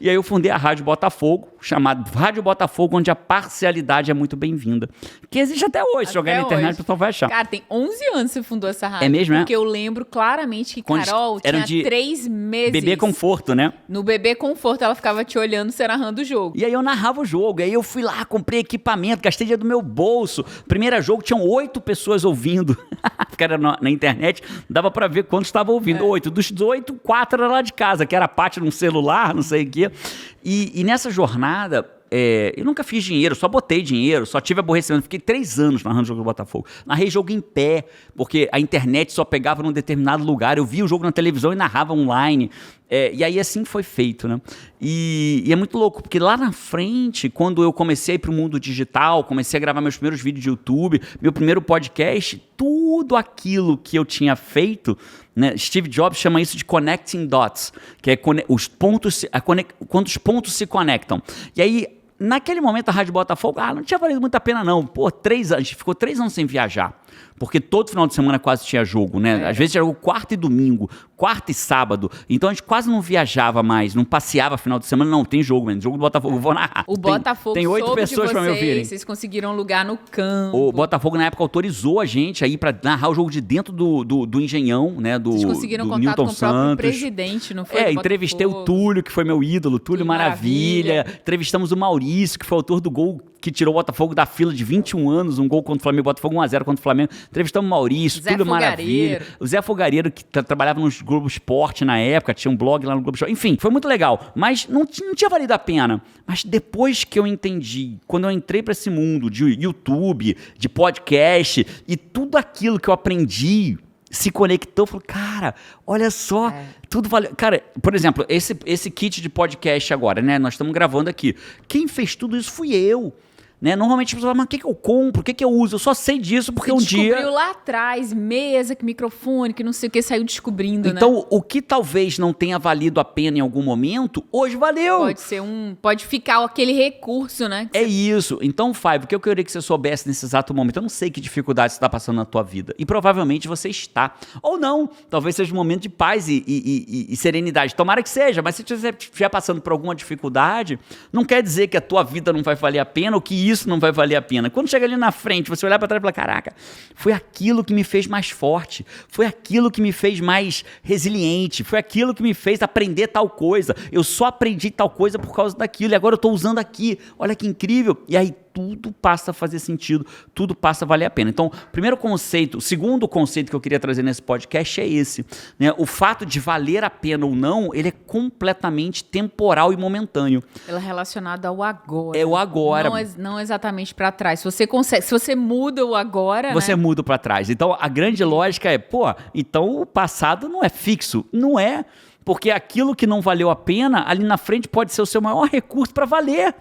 E aí eu fundei a Rádio Botafogo, chamada Rádio Botafogo, onde a parcialidade é muito bem-vinda. Que existe até hoje, se jogar na internet, o pessoal vai achar. Cara, tem 11 anos que você fundou essa rádio. É mesmo, Porque eu lembro claramente que Carol tinha 3 meses. Bebê Conforto, né? No Bebê Conforto, ela ficava te olhando, você narrando o jogo. E aí eu narrava o jogo, aí eu fui lá, comprei equipamento, gastei dinheiro do meu bolso. Primeiro jogo, tinham 8 pessoas ouvindo. Porque era na internet, dava pra ver quantos estavam ouvindo. 8. Dos 8, 4 era lá de casa, que era a Paty num celular, não sei o quê. E nessa jornada, eu nunca fiz dinheiro, só botei dinheiro, só tive aborrecimento. Fiquei 3 anos narrando o jogo do Botafogo. Narrei jogo em pé, porque a internet só pegava num determinado lugar. Eu via o jogo na televisão e narrava online. E aí assim foi feito, né? E é muito louco, porque lá na frente, quando eu comecei a ir pro mundo digital, comecei a gravar meus primeiros vídeos de YouTube, meu primeiro podcast, tudo aquilo que eu tinha feito, né? Steve Jobs chama isso de connecting dots, que é quando os pontos se conectam. E aí, naquele momento, a Rádio Botafogo, não tinha valido muito a pena não. Pô, 3 anos, a gente ficou 3 anos sem viajar. Porque todo final de semana quase tinha jogo, né? Às vezes tinha jogo quarta e domingo, quarta e sábado. Então a gente quase não viajava mais, não passeava final de semana. Não, tem jogo, mano. Jogo do Botafogo, eu vou narrar. O Botafogo tem 8 pessoas pra me ouvirem. Vocês conseguiram lugar no campo. O Botafogo, na época, autorizou a gente a ir pra narrar o jogo de dentro do Engenhão, né? Vocês conseguiram contato Newton com o próprio Santos. Presidente, não foi? Entrevistei o Túlio, que foi meu ídolo, Túlio Maravilha. Entrevistamos o Maurício, que foi autor do gol que tirou o Botafogo da fila de 21 anos, um gol contra o Flamengo, Botafogo 1-0 contra o Flamengo. Entrevistamos o Maurício, Túlio Maravilha. O Zé Fogareiro, que trabalhava no Globo Esporte na época, tinha um blog lá no Globo Esporte. Enfim, foi muito legal, mas não tinha valido a pena. Mas depois que eu entendi, quando eu entrei para esse mundo de YouTube, de podcast, e tudo aquilo que eu aprendi se conectou, falou, cara, olha só, tudo valeu. Cara, por exemplo, esse kit de podcast agora, né? Nós estamos gravando aqui. Quem fez tudo isso fui eu. né? Normalmente as pessoas falam, mas o que eu compro? O que eu uso? Eu só sei disso porque Você um dia... descobriu lá atrás, mesa, que microfone, que não sei o que, saiu descobrindo, né? Então, o que talvez não tenha valido a pena em algum momento, hoje valeu. Pode ficar aquele recurso, né? É isso. Então, Fábio, o que eu queria que você soubesse nesse exato momento? Eu não sei que dificuldade você está passando na tua vida. E provavelmente você está. Ou não. Talvez seja um momento de paz e serenidade. Tomara que seja. Mas se você estiver passando por alguma dificuldade, não quer dizer que a tua vida não vai valer a pena ou que isso não vai valer a pena. Quando chega ali na frente, você olhar para trás e falar, caraca, foi aquilo que me fez mais forte. Foi aquilo que me fez mais resiliente. Foi aquilo que me fez aprender tal coisa. Eu só aprendi tal coisa por causa daquilo. E agora eu estou usando aqui. Olha que incrível. E aí tudo passa a fazer sentido, tudo passa a valer a pena. Então, o segundo conceito que eu queria trazer nesse podcast é esse, né? O fato de valer a pena ou não, ele é completamente temporal e momentâneo. Ela é relacionada ao agora. É o agora. Não exatamente para trás. Se você muda o agora, você né? muda para trás. Então, a grande lógica é, então o passado não é fixo. Não é. Porque aquilo que não valeu a pena, ali na frente pode ser o seu maior recurso para valer.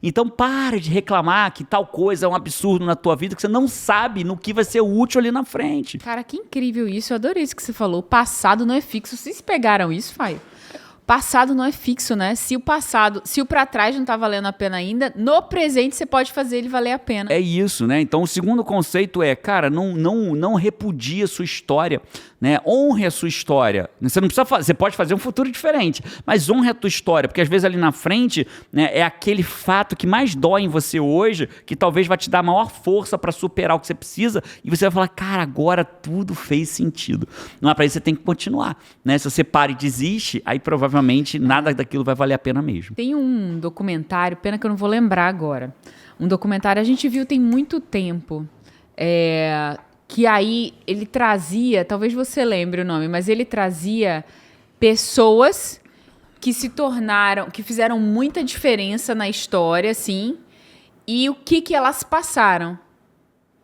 Então, para de reclamar que tal coisa é um absurdo na tua vida, que você não sabe no que vai ser útil ali na frente. Cara, que incrível isso. Eu adorei isso que você falou. O passado não é fixo. Vocês pegaram isso, Faio? Passado não é fixo, né? Se o pra trás não tá valendo a pena ainda, no presente você pode fazer ele valer a pena. É isso, né? Então, o segundo conceito é, cara, não repudie a sua história, né? Honre a sua história. Você não precisa você pode fazer um futuro diferente, mas honre a tua história, porque às vezes ali na frente, né, é aquele fato que mais dói em você hoje, que talvez vai te dar maior força para superar o que você precisa, e você vai falar, cara, agora tudo fez sentido. Não é para isso, você tem que continuar, né? Se você para e desiste, aí provavelmente nada daquilo vai valer a pena mesmo. Tem um documentário, pena que eu não vou lembrar agora. Um documentário a gente viu tem muito tempo. Que aí ele trazia, talvez você lembre o nome, mas ele trazia pessoas que se tornaram, que fizeram muita diferença na história, assim, e o que elas passaram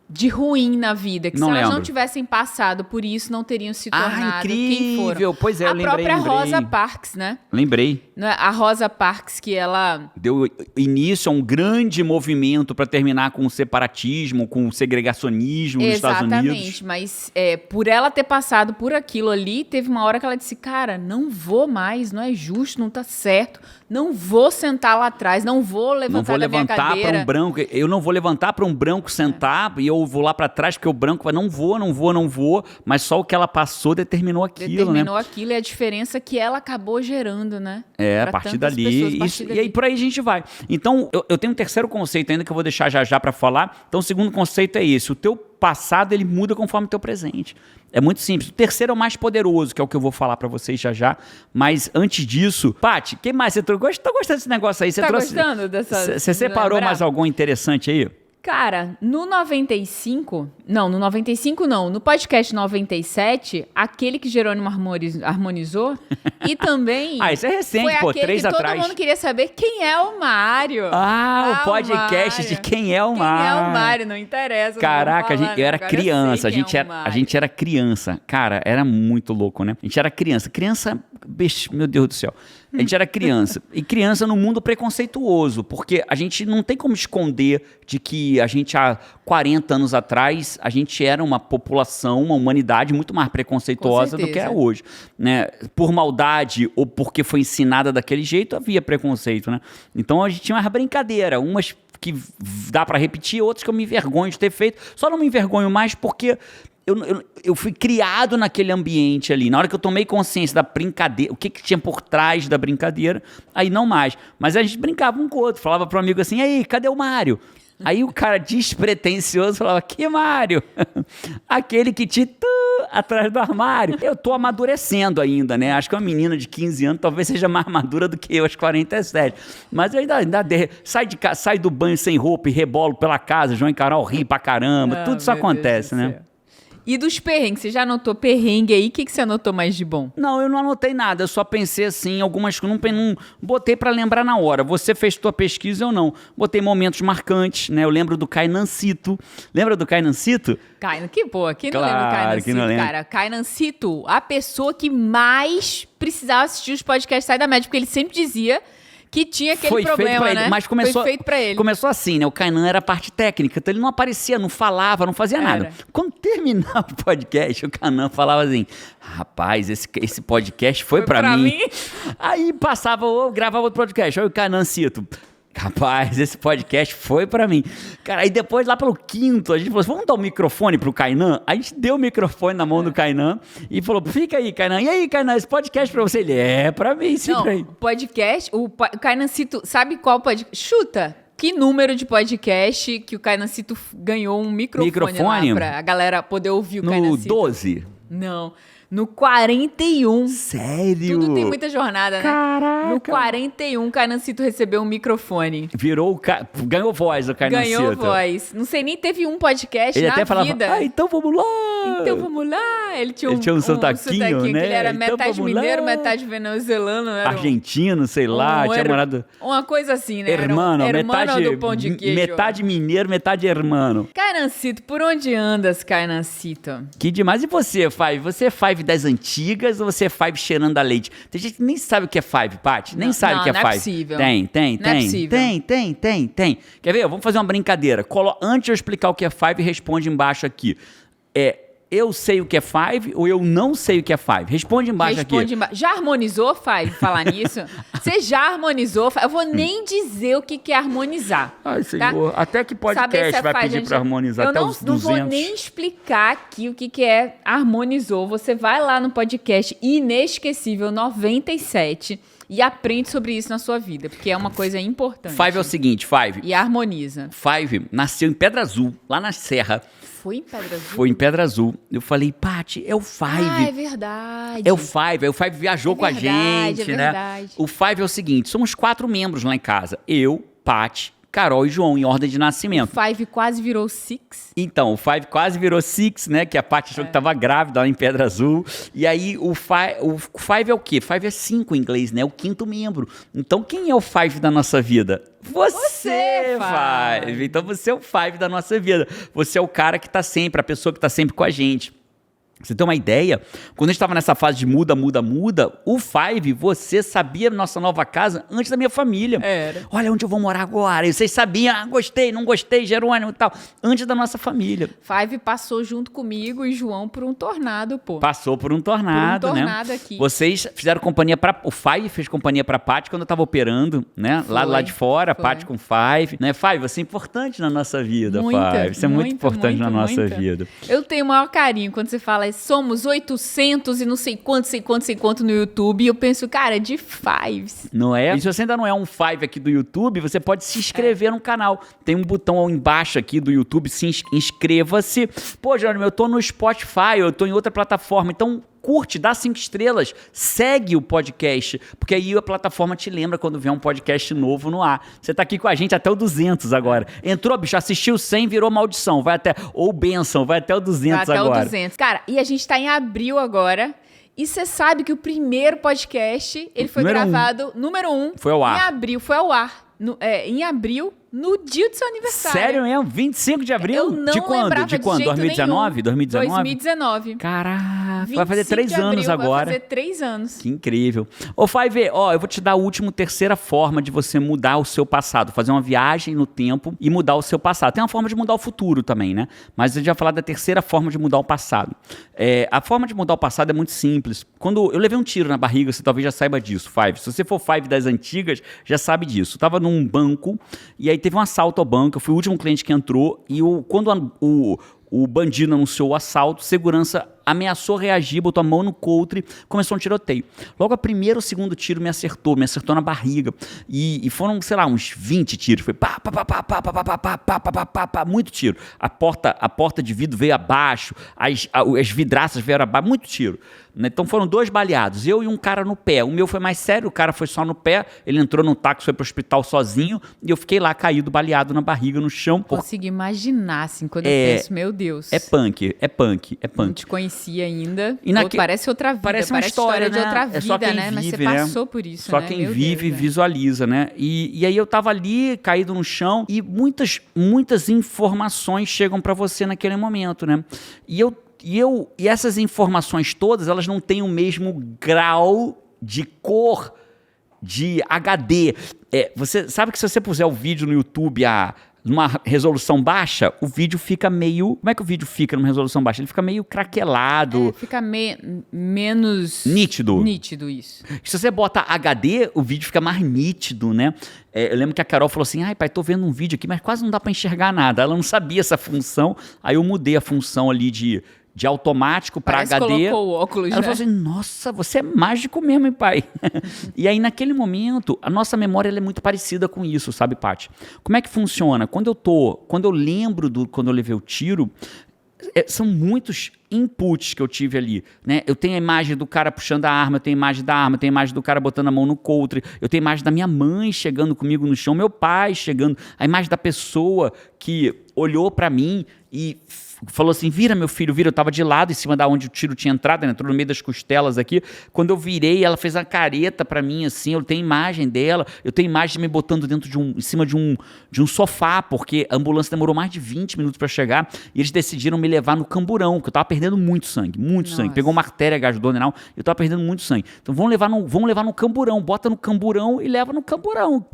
de ruim na vida, que não se elas lembro. não tivessem passado por isso, não teriam se tornado quem foram. Incrível! Pois é, eu lembrei. A própria Rosa Parks, né? Lembrei. A Rosa Parks, que ela... deu início a um grande movimento para terminar com o separatismo, com o segregacionismo nos Estados Unidos. Exatamente, mas por ela ter passado por aquilo ali, teve uma hora que ela disse, cara, não vou mais, não é justo, não tá certo, não vou sentar lá atrás, não vou levantar da minha cadeira. Para um branco, eu não vou levantar para um branco sentar e eu vou lá para trás porque o branco vai, não vou, mas só o que ela passou determinou aquilo, né? Aquilo e a diferença que ela acabou gerando, né? A partir dali, e aí por aí a gente vai. Então, eu tenho um terceiro conceito ainda que eu vou deixar já para falar. Então, o segundo conceito é esse, o teu passado ele muda conforme o teu presente. É muito simples. O terceiro é o mais poderoso, que é o que eu vou falar pra vocês já. Mas antes disso, Paty, o que mais você trouxe? Tô gostando desse negócio aí. Você gostando dessa... Você separou mais algum interessante aí? Cara, no 95 não, no podcast 97, aquele que Jerônimo harmonizou, e também... isso é recente, foi 3 atrás. Todo mundo queria saber quem é o Mário. O podcast Mário. de quem é o Mário. Quem é o Mário, não interessa. Caraca, eu era criança, a gente era criança. Cara, era muito louco, né? A gente era criança. Meu Deus do céu. A gente era criança. E criança num mundo preconceituoso, porque a gente não tem como esconder de que a gente, há 40 anos atrás, a gente era uma população, uma humanidade muito mais preconceituosa do que é hoje, né? Por maldade ou porque foi ensinada daquele jeito, havia preconceito, né? Então a gente tinha uma brincadeira, umas que dá pra repetir, outras que eu me envergonho de ter feito. Só não me envergonho mais porque... Eu fui criado naquele ambiente ali. Na hora que eu tomei consciência da brincadeira, o que tinha por trás da brincadeira, aí não mais. Mas a gente brincava um com o outro. Falava pro amigo assim, aí, cadê o Mário? Aí o cara despretensioso falava, que Mário? Aquele que te atrás do armário. Eu tô amadurecendo ainda, né? Acho que uma menina de 15 anos talvez seja mais madura do que eu, aos 47. Mas eu ainda sai do banho sem roupa e rebolo pela casa, João e Carol ri pra caramba. Tudo isso acontece, né? E dos perrengues, você já anotou perrengue aí? O que você anotou mais de bom? Não, eu não anotei nada, eu só pensei assim, algumas coisas, não botei pra lembrar na hora. Você fez tua pesquisa ou não? Botei momentos marcantes, né? Eu lembro do Cainancito. Lembra do Cainancito? Quem não lembra do Cainancito, cara? Cainancito, a pessoa que mais precisava assistir os podcasts Sai da Média, porque ele sempre dizia Que tinha aquele Foi feito problema, pra ele, né? mas começou, Foi feito pra ele. Começou assim, né? O Kainan era a parte técnica, então ele não aparecia, não falava, não fazia nada. Quando terminava o podcast, o Kainan falava assim, rapaz, esse podcast foi pra mim. Aí passava, ou gravava outro podcast, aí o Kainan cito, rapaz, esse podcast foi pra mim. Cara, aí depois, lá pelo quinto, a gente falou assim, vamos dar o microfone pro Kainan? A gente deu o microfone na mão do Kainan e falou, fica aí, Kainan. E aí, Kainan, esse podcast pra você? Ele, é pra mim, sim, pra mim. Podcast, o Kainancito, sabe qual podcast? Chuta! Que número de podcast que o Kainancito ganhou um microfone lá pra a galera poder ouvir o Kainancito? No 12? Não. No 41. Sério? Tudo tem muita jornada, né? Caraca. No 41, o Kainancito recebeu um microfone. Ganhou voz o Kainancito. Ganhou voz. Não sei, nem teve um podcast ele na até falava, vida. então vamos lá. Então vamos lá. Ele tinha um sotaquinho, né? Que ele era então metade mineiro, metade venezuelano. Argentino, sei lá. Tinha morado... Uma coisa assim, né? Hermano, metade do pão de queijo. Metade mineiro, metade hermano. Kainancito, por onde andas, Kainancito? Que demais. E você, Five? Você é Five das antigas ou você é Five cheirando a leite? Tem gente que nem sabe o que é Five, Paty. Nem sabe o que é Five. Não é possível. Tem. Não é possível. Tem. Quer ver? Vamos fazer uma brincadeira. Antes de eu explicar o que é Five, responde embaixo aqui. Eu sei o que é Five ou eu não sei o que é Five? Responde embaixo aqui. Já harmonizou, Five, falar nisso? Você já harmonizou? Eu vou nem dizer o que é harmonizar. Ai, Senhor. Tá? Até que podcast vai pedir pra harmonizar? Até os 200. Eu não vou nem explicar aqui o que é harmonizou. Você vai lá no podcast Inesquecível 97 e aprende sobre isso na sua vida, porque é uma coisa importante. Five é o seguinte, Five. E harmoniza. Five nasceu em Pedra Azul, lá na Serra. Foi em Pedra Azul? Foi em Pedra Azul. Eu falei, Paty, é o Five. Ah, é verdade. É o Five. Aí o Five viajou com a gente, né? Verdade. O Five é o seguinte, somos 4 membros lá em casa. Eu, Paty, Carol e João, em ordem de nascimento. O Five quase virou Six. Então, o Five quase virou Six, né? Que a Paty achou que tava grávida lá em Pedra Azul. E aí, o Five é o quê? Five é 5 em inglês, né? O 5º membro. Então, quem é o Five da nossa vida? Você, Five. Então, você é o Five da nossa vida. Você é o cara que tá sempre, a pessoa que tá sempre com a gente. Você tem uma ideia? Quando a gente estava nessa fase de muda, o Five, você sabia nossa nova casa antes da minha família. Era. Olha onde eu vou morar agora. E vocês sabiam, gostei, não gostei, Jerônimo e tal. Antes da nossa família. Five passou junto comigo e João por um tornado, pô. Passou por um tornado, né? Aqui. Vocês fizeram companhia o Five fez companhia pra Paty quando eu tava operando, né? Lá de fora, Paty com Five. Né? Five, você é importante na nossa vida, Five. Você é muito importante na nossa vida. Eu tenho o maior carinho quando você fala somos 800 e não sei quanto no YouTube. E eu penso, cara, de Fives. Não é? E se você ainda não é um Five aqui do YouTube, você pode se inscrever no canal. Tem um botão embaixo aqui do YouTube, inscreva-se. Pô, Jerônimo, eu tô no Spotify, eu tô em outra plataforma, então curte, dá 5 estrelas, segue o podcast, porque aí a plataforma te lembra quando vier um podcast novo no ar. Você tá aqui com a gente até o 200 agora. Entrou, bicho, assistiu 100, virou maldição, vai até, ou bênção, vai até o 200 agora. Vai até o 200. Cara, e a gente tá em abril agora, e você sabe que o primeiro podcast, ele foi gravado, número 1, foi ao ar. Em abril, foi ao ar. Em abril, no dia do seu aniversário. Sério mesmo? 25 de abril? Eu não lembrava de quando? 2019? 2019. Caraca, vai fazer 3 anos agora. Vai fazer 3 anos. Que incrível. Ô, Five, eu vou te dar a terceira forma de você mudar o seu passado. Fazer uma viagem no tempo e mudar o seu passado. Tem uma forma de mudar o futuro também, né? Mas a gente vai falar da terceira forma de mudar o passado. A forma de mudar o passado é muito simples. Quando eu levei um tiro na barriga, você talvez já saiba disso, Five. Se você for Five das antigas, já sabe disso. Eu tava num banco e aí teve um assalto ao banco. Eu fui o último cliente que entrou e quando o bandido anunciou o assalto, segurança ameaçou reagir, botou a mão no coldre, começou um tiroteio. Logo, o primeiro ou segundo tiro me acertou na barriga. E foram, sei lá, uns 20 tiros. Foi pá, pá, pá, pá, pá, pá, pá, pá, pá, pá, pá, pá, muito tiro. A porta de vidro veio abaixo, as vidraças vieram abaixo, muito tiro. Então foram 2 baleados, eu e um cara no pé. O meu foi mais sério, o cara foi só no pé, ele entrou no táxi, foi pro hospital sozinho, e eu fiquei lá caído, baleado na barriga, no chão. Consigo imaginar, assim, quando eu penso, meu Deus. É punk. Não te conhecia ainda. E parece outra vida, parece uma história, de outra vida, só quem né? Vive, mas você né? passou por isso, só né? Quem meu vive Deus, visualiza, né? E aí eu tava ali, caído no chão, e muitas informações chegam pra você naquele momento, né? E essas informações todas, elas não têm o mesmo grau de cor de HD. Você sabe que se você puser o vídeo no YouTube numa resolução baixa, o vídeo fica meio... Como é que o vídeo fica numa resolução baixa? Ele fica meio craquelado. Fica menos... Nítido. Nítido, isso. Se você bota HD, o vídeo fica mais nítido, né? Eu lembro que a Carol falou assim, ai pai, tô vendo um vídeo aqui, mas quase não dá pra enxergar nada. Ela não sabia essa função, aí eu mudei a função ali de automático para HD. Colocou o óculos, Ela falou assim, nossa, você é mágico mesmo, hein, pai? E aí, naquele momento, a nossa memória ela é muito parecida com isso, sabe, Paty? Como é que funciona? Quando eu lembro quando eu levei o tiro, são muitos inputs que eu tive ali, né? Eu tenho a imagem do cara puxando a arma, eu tenho a imagem da arma, eu tenho a imagem do cara botando a mão no coldre, eu tenho a imagem da minha mãe chegando comigo no chão, meu pai chegando, a imagem da pessoa que olhou pra mim e falou assim, vira meu filho, vira. Eu tava de lado, em cima da onde o tiro tinha entrado, né? Entrou no meio das costelas aqui. Quando eu virei, ela fez uma careta pra mim, assim, eu tenho imagem dela, eu tenho imagem de me botando em cima de um sofá, porque a ambulância demorou mais de 20 minutos pra chegar, e eles decidiram me levar no camburão, porque eu tava perdendo muito sangue, pegou uma artéria gastrodenal, eu tava perdendo muito sangue. Então vamos levar no camburão, bota no camburão e leva no camburão.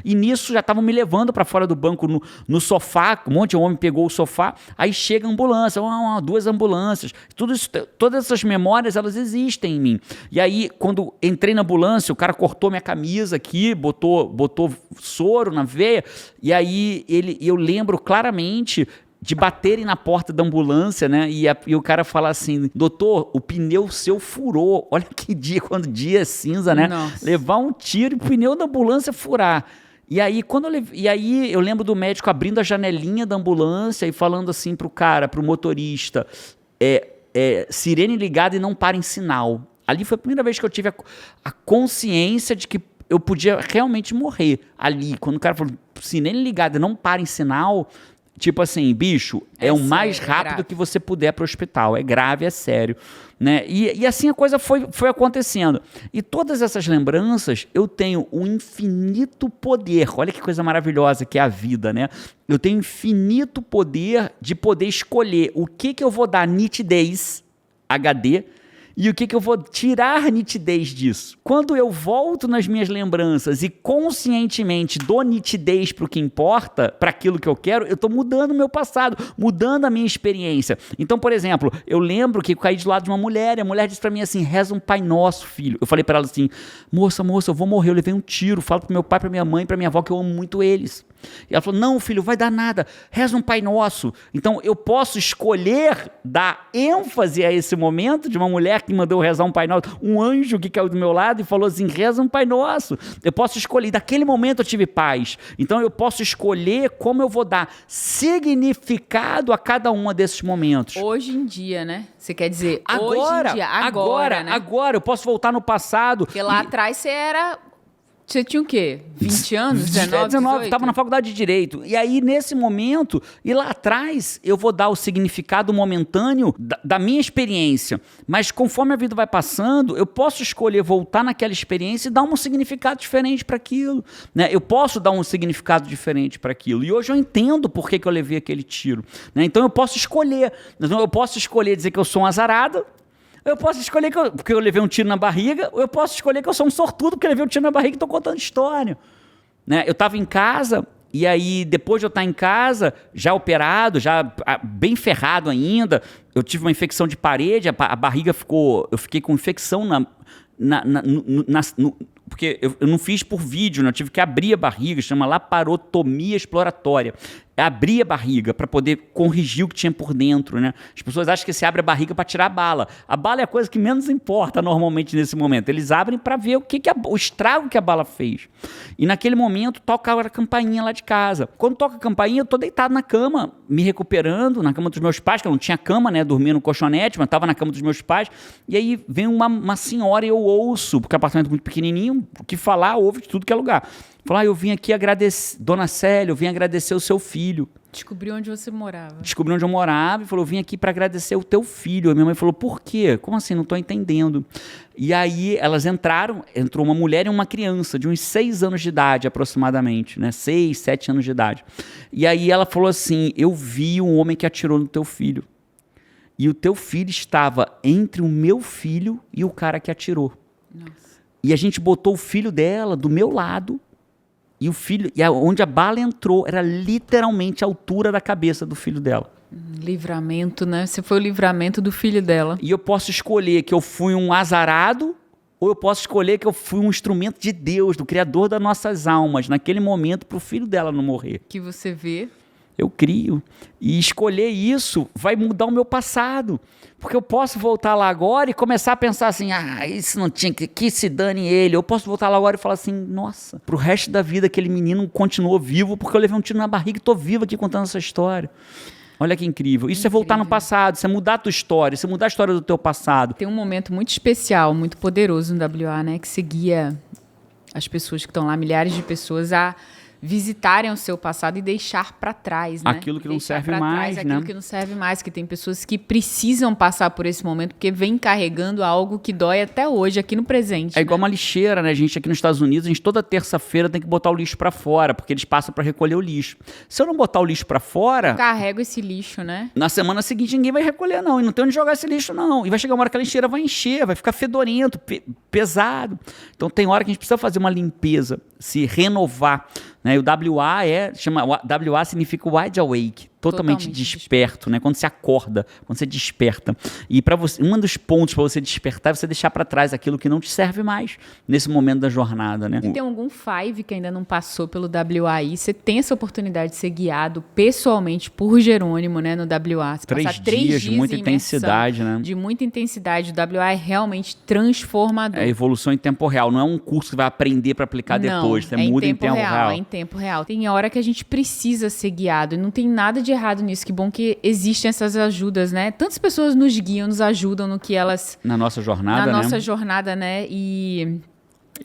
E nisso já estavam me levando para fora do banco no sofá, um monte de homem pegou o sofá, aí chega a ambulância, 2 ambulâncias, todas essas memórias elas existem em mim. E aí quando entrei na ambulância, o cara cortou minha camisa aqui, botou soro na veia, e aí eu lembro claramente de baterem na porta da ambulância, né? E o cara fala assim, doutor, o pneu seu furou. Olha que dia, quando dia é cinza, né? Nossa. Levar um tiro e o pneu da ambulância furar. E aí, eu lembro do médico abrindo a janelinha da ambulância e falando assim pro motorista, sirene ligada e não para em sinal. Ali foi a primeira vez que eu tive a consciência de que eu podia realmente morrer. Ali, quando o cara falou, sirene ligada e não para em sinal... Tipo assim, bicho, é o mais rápido que você puder para o hospital. É grave, é sério. Né? E assim a coisa foi acontecendo. E todas essas lembranças, eu tenho um infinito poder. Olha que coisa maravilhosa que é a vida, né? Eu tenho infinito poder de poder escolher o que eu vou dar nitidez, HD, e o que eu vou tirar nitidez disso. Quando eu volto nas minhas lembranças e conscientemente dou nitidez para o que importa, para aquilo que eu quero, eu estou mudando o meu passado, mudando a minha experiência. Então, por exemplo, eu lembro que eu caí do lado de uma mulher, e a mulher disse para mim assim, reza um Pai Nosso, filho. Eu falei para ela assim, moça, eu vou morrer, eu levei um tiro, falo para meu pai, para minha mãe, para minha avó que eu amo muito eles. E ela falou, não, filho, vai dar nada, reza um Pai Nosso. Então eu posso escolher dar ênfase a esse momento de uma mulher que mandou rezar um Pai Nosso, um anjo que caiu do meu lado e falou assim, reza um Pai Nosso. Eu posso escolher, daquele momento eu tive paz. Então eu posso escolher como eu vou dar significado a cada uma desses momentos. Hoje em dia, né? Você quer dizer, agora, hoje em dia, agora, né? Agora, eu posso voltar no passado. Porque lá atrás você tinha o quê? 20 anos? 19, 18? Estava na faculdade de Direito. E aí, nesse momento, e lá atrás, eu vou dar o significado momentâneo da minha experiência. Mas conforme a vida vai passando, eu posso escolher voltar naquela experiência e dar um significado diferente para aquilo. Né? Eu posso dar um significado diferente para aquilo. E hoje eu entendo por que eu levei aquele tiro. Né? Então eu posso escolher. Então, eu posso escolher dizer que eu sou um azarado. Eu posso escolher porque eu levei um tiro na barriga, ou eu posso escolher que eu sou um sortudo porque eu levei um tiro na barriga e estou contando história. Né? Eu estava em casa, e aí depois de eu estar em casa, já operado, já bem ferrado ainda, eu tive uma infecção de parede, a barriga eu fiquei com infecção porque eu não fiz por vídeo, né? Eu tive que abrir a barriga, chama laparotomia exploratória. Abrir a barriga para poder corrigir o que tinha por dentro, né? As pessoas acham que você abre a barriga para tirar a bala. A bala é a coisa que menos importa normalmente nesse momento. Eles abrem para ver o estrago que a bala fez. E naquele momento toca a campainha lá de casa. Quando toca a campainha, eu tô deitado na cama, me recuperando, na cama dos meus pais, que eu não tinha cama, né? Dormia no colchonete, mas estava na cama dos meus pais. E aí vem uma senhora e eu ouço, porque o apartamento é muito pequenininho, o que falar, ouve de tudo que é lugar. Falou, eu vim aqui agradecer, Dona Célia, eu vim agradecer o seu filho. Descobriu onde você morava. Descobriu onde eu morava e falou, eu vim aqui para agradecer o teu filho. A minha mãe falou, por quê? Como assim? Não estou entendendo. E aí elas entrou uma mulher e uma criança de uns 6 anos de idade aproximadamente, né? 6, 7 anos de idade. E aí ela falou assim, eu vi um homem que atirou no teu filho. E o teu filho estava entre o meu filho e o cara que atirou. Nossa. E a gente botou o filho dela do meu lado. E o filho, onde a bala entrou, era literalmente a altura da cabeça do filho dela. Livramento, né? Você foi o livramento do filho dela. E eu posso escolher que eu fui um azarado, ou eu posso escolher que eu fui um instrumento de Deus, do Criador das nossas almas, naquele momento, para o filho dela não morrer. Que você vê. Eu crio. E escolher isso vai mudar o meu passado. Porque eu posso voltar lá agora e começar a pensar assim, isso não tinha que se dane ele. Eu posso voltar lá agora e falar assim, nossa, pro resto da vida aquele menino continuou vivo porque eu levei um tiro na barriga e tô vivo aqui contando essa história. Olha que incrível. Isso é voltar no passado, isso é mudar a tua história, isso é mudar a história do teu passado. Tem um momento muito especial, muito poderoso no WA, né? Que você guia as pessoas que estão lá, milhares de pessoas, a visitarem o seu passado e deixar para trás, né? Aquilo que não serve mais, né? Aquilo que não serve mais, que tem pessoas que precisam passar por esse momento porque vem carregando algo que dói até hoje, aqui no presente. É igual uma lixeira, né? A gente aqui nos Estados Unidos, a gente toda terça-feira tem que botar o lixo para fora, porque eles passam para recolher o lixo. Se eu não botar o lixo para fora... Eu carrego esse lixo, né? Na semana seguinte ninguém vai recolher, não. E não tem onde jogar esse lixo, não. E vai chegar uma hora que a lixeira vai encher, vai ficar fedorento, pesado. Então tem hora que a gente precisa fazer uma limpeza, se renovar, né? E o WA significa wide awake, totalmente desperto, né? Quando você acorda, quando você desperta. E para você, um dos pontos para você despertar é você deixar para trás aquilo que não te serve mais nesse momento da jornada, né? Tem algum Five que ainda não passou pelo WA? Você tem essa oportunidade de ser guiado pessoalmente por Jerônimo, né, no WA. Você 3 passar 3 dias de muita intensidade, né? De muita intensidade. O WA é realmente transformador. É evolução em tempo real, não é um curso que vai aprender para aplicar depois, você muda em tempo real. É em tempo real. Tem hora que a gente precisa ser guiado e não tem nada de errado nisso. Que bom que existem essas ajudas, né? Tantas pessoas nos guiam, nos ajudam no que elas... Na nossa jornada, né? Na nossa jornada, né?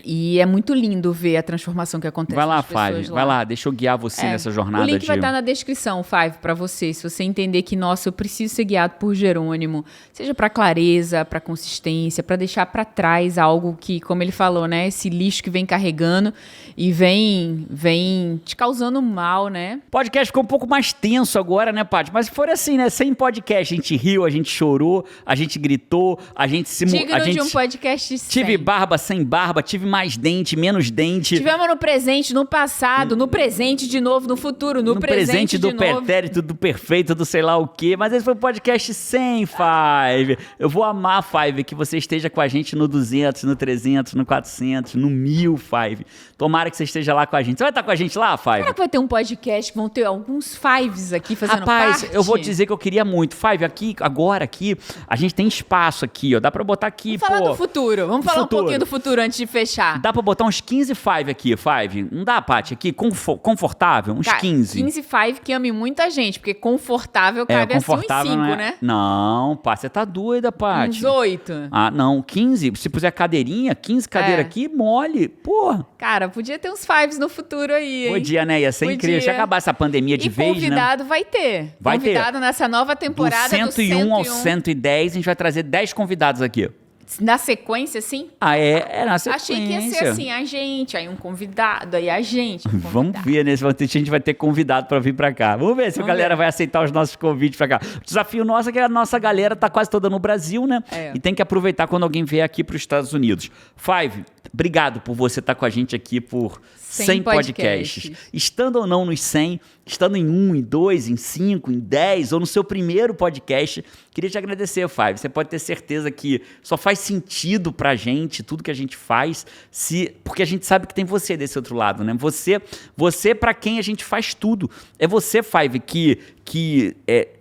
E é muito lindo ver a transformação que acontece. Vai lá, Five. Vai lá, deixa eu guiar você nessa jornada. O link vai estar na descrição, Five, para você. Se você entender que, nossa, eu preciso ser guiado por Jerônimo, seja para clareza, para consistência, para deixar para trás algo que, como ele falou, né? Esse lixo que vem carregando e vem te causando mal, né? O podcast ficou um pouco mais tenso agora, né, Paty? Mas foi assim, né? Sem podcast, a gente riu, a gente chorou, a gente gritou, a gente se... Digno de um podcast sem. Tive barba, sem barba, tive mais dente, menos dente. Tivemos no presente, no passado, no presente de novo, no futuro, no presente do de novo. pretérito, do perfeito, do sei lá o quê. Mas esse foi o podcast sem, Five. Eu vou amar, Five, que você esteja com a gente no 200, no 300, no 400, no 1000, Five. Tomara que você esteja lá com a gente. Você vai estar com a gente lá, Five? Será que vai ter um podcast que vão ter alguns Fives aqui fazendo parte? Eu vou dizer que eu queria muito. Five, agora aqui, a gente tem espaço aqui, ó. Dá pra botar aqui, Vamos falar do futuro. Vamos falar um pouquinho do futuro antes de fechar. Dá pra botar uns 15 Five aqui, Five. Não dá, Paty? Aqui, confortável? Uns 15. 15 Five que ame muita gente, porque confortável cabe confortável assim uns 5, não é... né? Não, Paty, você tá doida, Paty. Uns 8. Ah, não, 15. Se puser cadeirinha, 15 cadeiras aqui, mole. Porra. Cara, podia ter uns Fives no futuro aí, hein? Podia, né? Ia ser incrível. Deixa acabar essa pandemia de vez, né? Convidado vai ter. Vai convidado ter. Nessa nova temporada do 101 ao 110, a gente vai trazer 10 convidados aqui. Na sequência, sim? É na sequência. Achei que ia ser assim, a gente, aí um convidado, aí a gente. Vamos ver, né? Se a gente vai ter convidado pra vir pra cá. Vamos ver se a galera vai aceitar os nossos convites pra cá. O desafio nosso é que a nossa galera tá quase toda no Brasil, né? E tem que aproveitar quando alguém vier aqui pros Estados Unidos. Five, obrigado por você estar com a gente aqui por 100 podcasts. Estando ou não nos 100, estando em 1, em 2, em 5, em 10, ou no seu primeiro podcast, queria te agradecer, Five. Você pode ter certeza que só faz sentido pra gente, tudo que a gente faz, porque a gente sabe que tem você desse outro lado, né? Você pra quem a gente faz tudo. É você, Five, que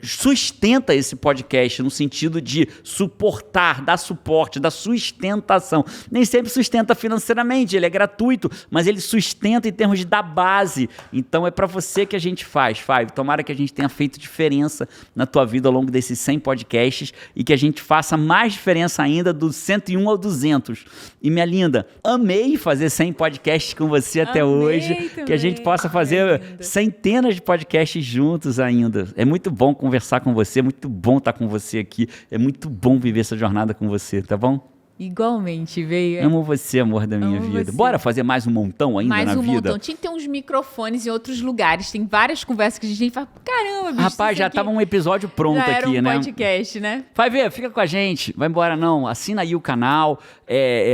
sustenta esse podcast no sentido de suportar, dar suporte, dar sustentação. Nem sempre sustenta financeiramente, ele é gratuito, mas ele sustenta em termos de dar base. Então é pra você que a gente faz, Five. Tomara que a gente tenha feito diferença na tua vida ao longo desses 100 podcasts e que a gente faça mais diferença ainda do 101 ao 200. E minha linda, amei fazer 100 podcasts com você até hoje, também. Que a gente possa fazer centenas de podcasts juntos ainda. É muito bom conversar com você, é muito bom estar com você aqui, é muito bom viver essa jornada com você, tá bom? Igualmente, veio. Amo você, amor da minha Amo vida. você. Bora fazer mais um montão ainda Mais na um vida? montão. Tinha que ter uns microfones em outros lugares. Tem várias conversas que a gente fala, caramba, bicho. Rapaz, já tava um episódio pronto já era aqui, um né? podcast, né? Vai ver, fica com a gente. Vai embora não. Assina aí o canal,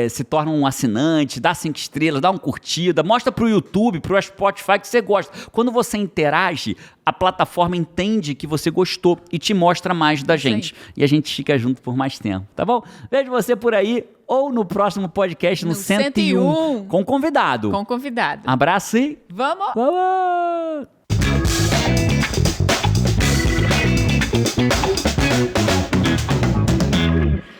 se torna um assinante, dá 5 estrelas, dá uma curtida, mostra pro YouTube, pro Spotify que você gosta. Quando você interage, a plataforma entende que você gostou e te mostra mais da gente. E a gente fica junto por mais tempo, tá bom? Vejo você por aí ou no próximo podcast no 101 com convidado. Com convidado. Abraço e Vamos! vamos!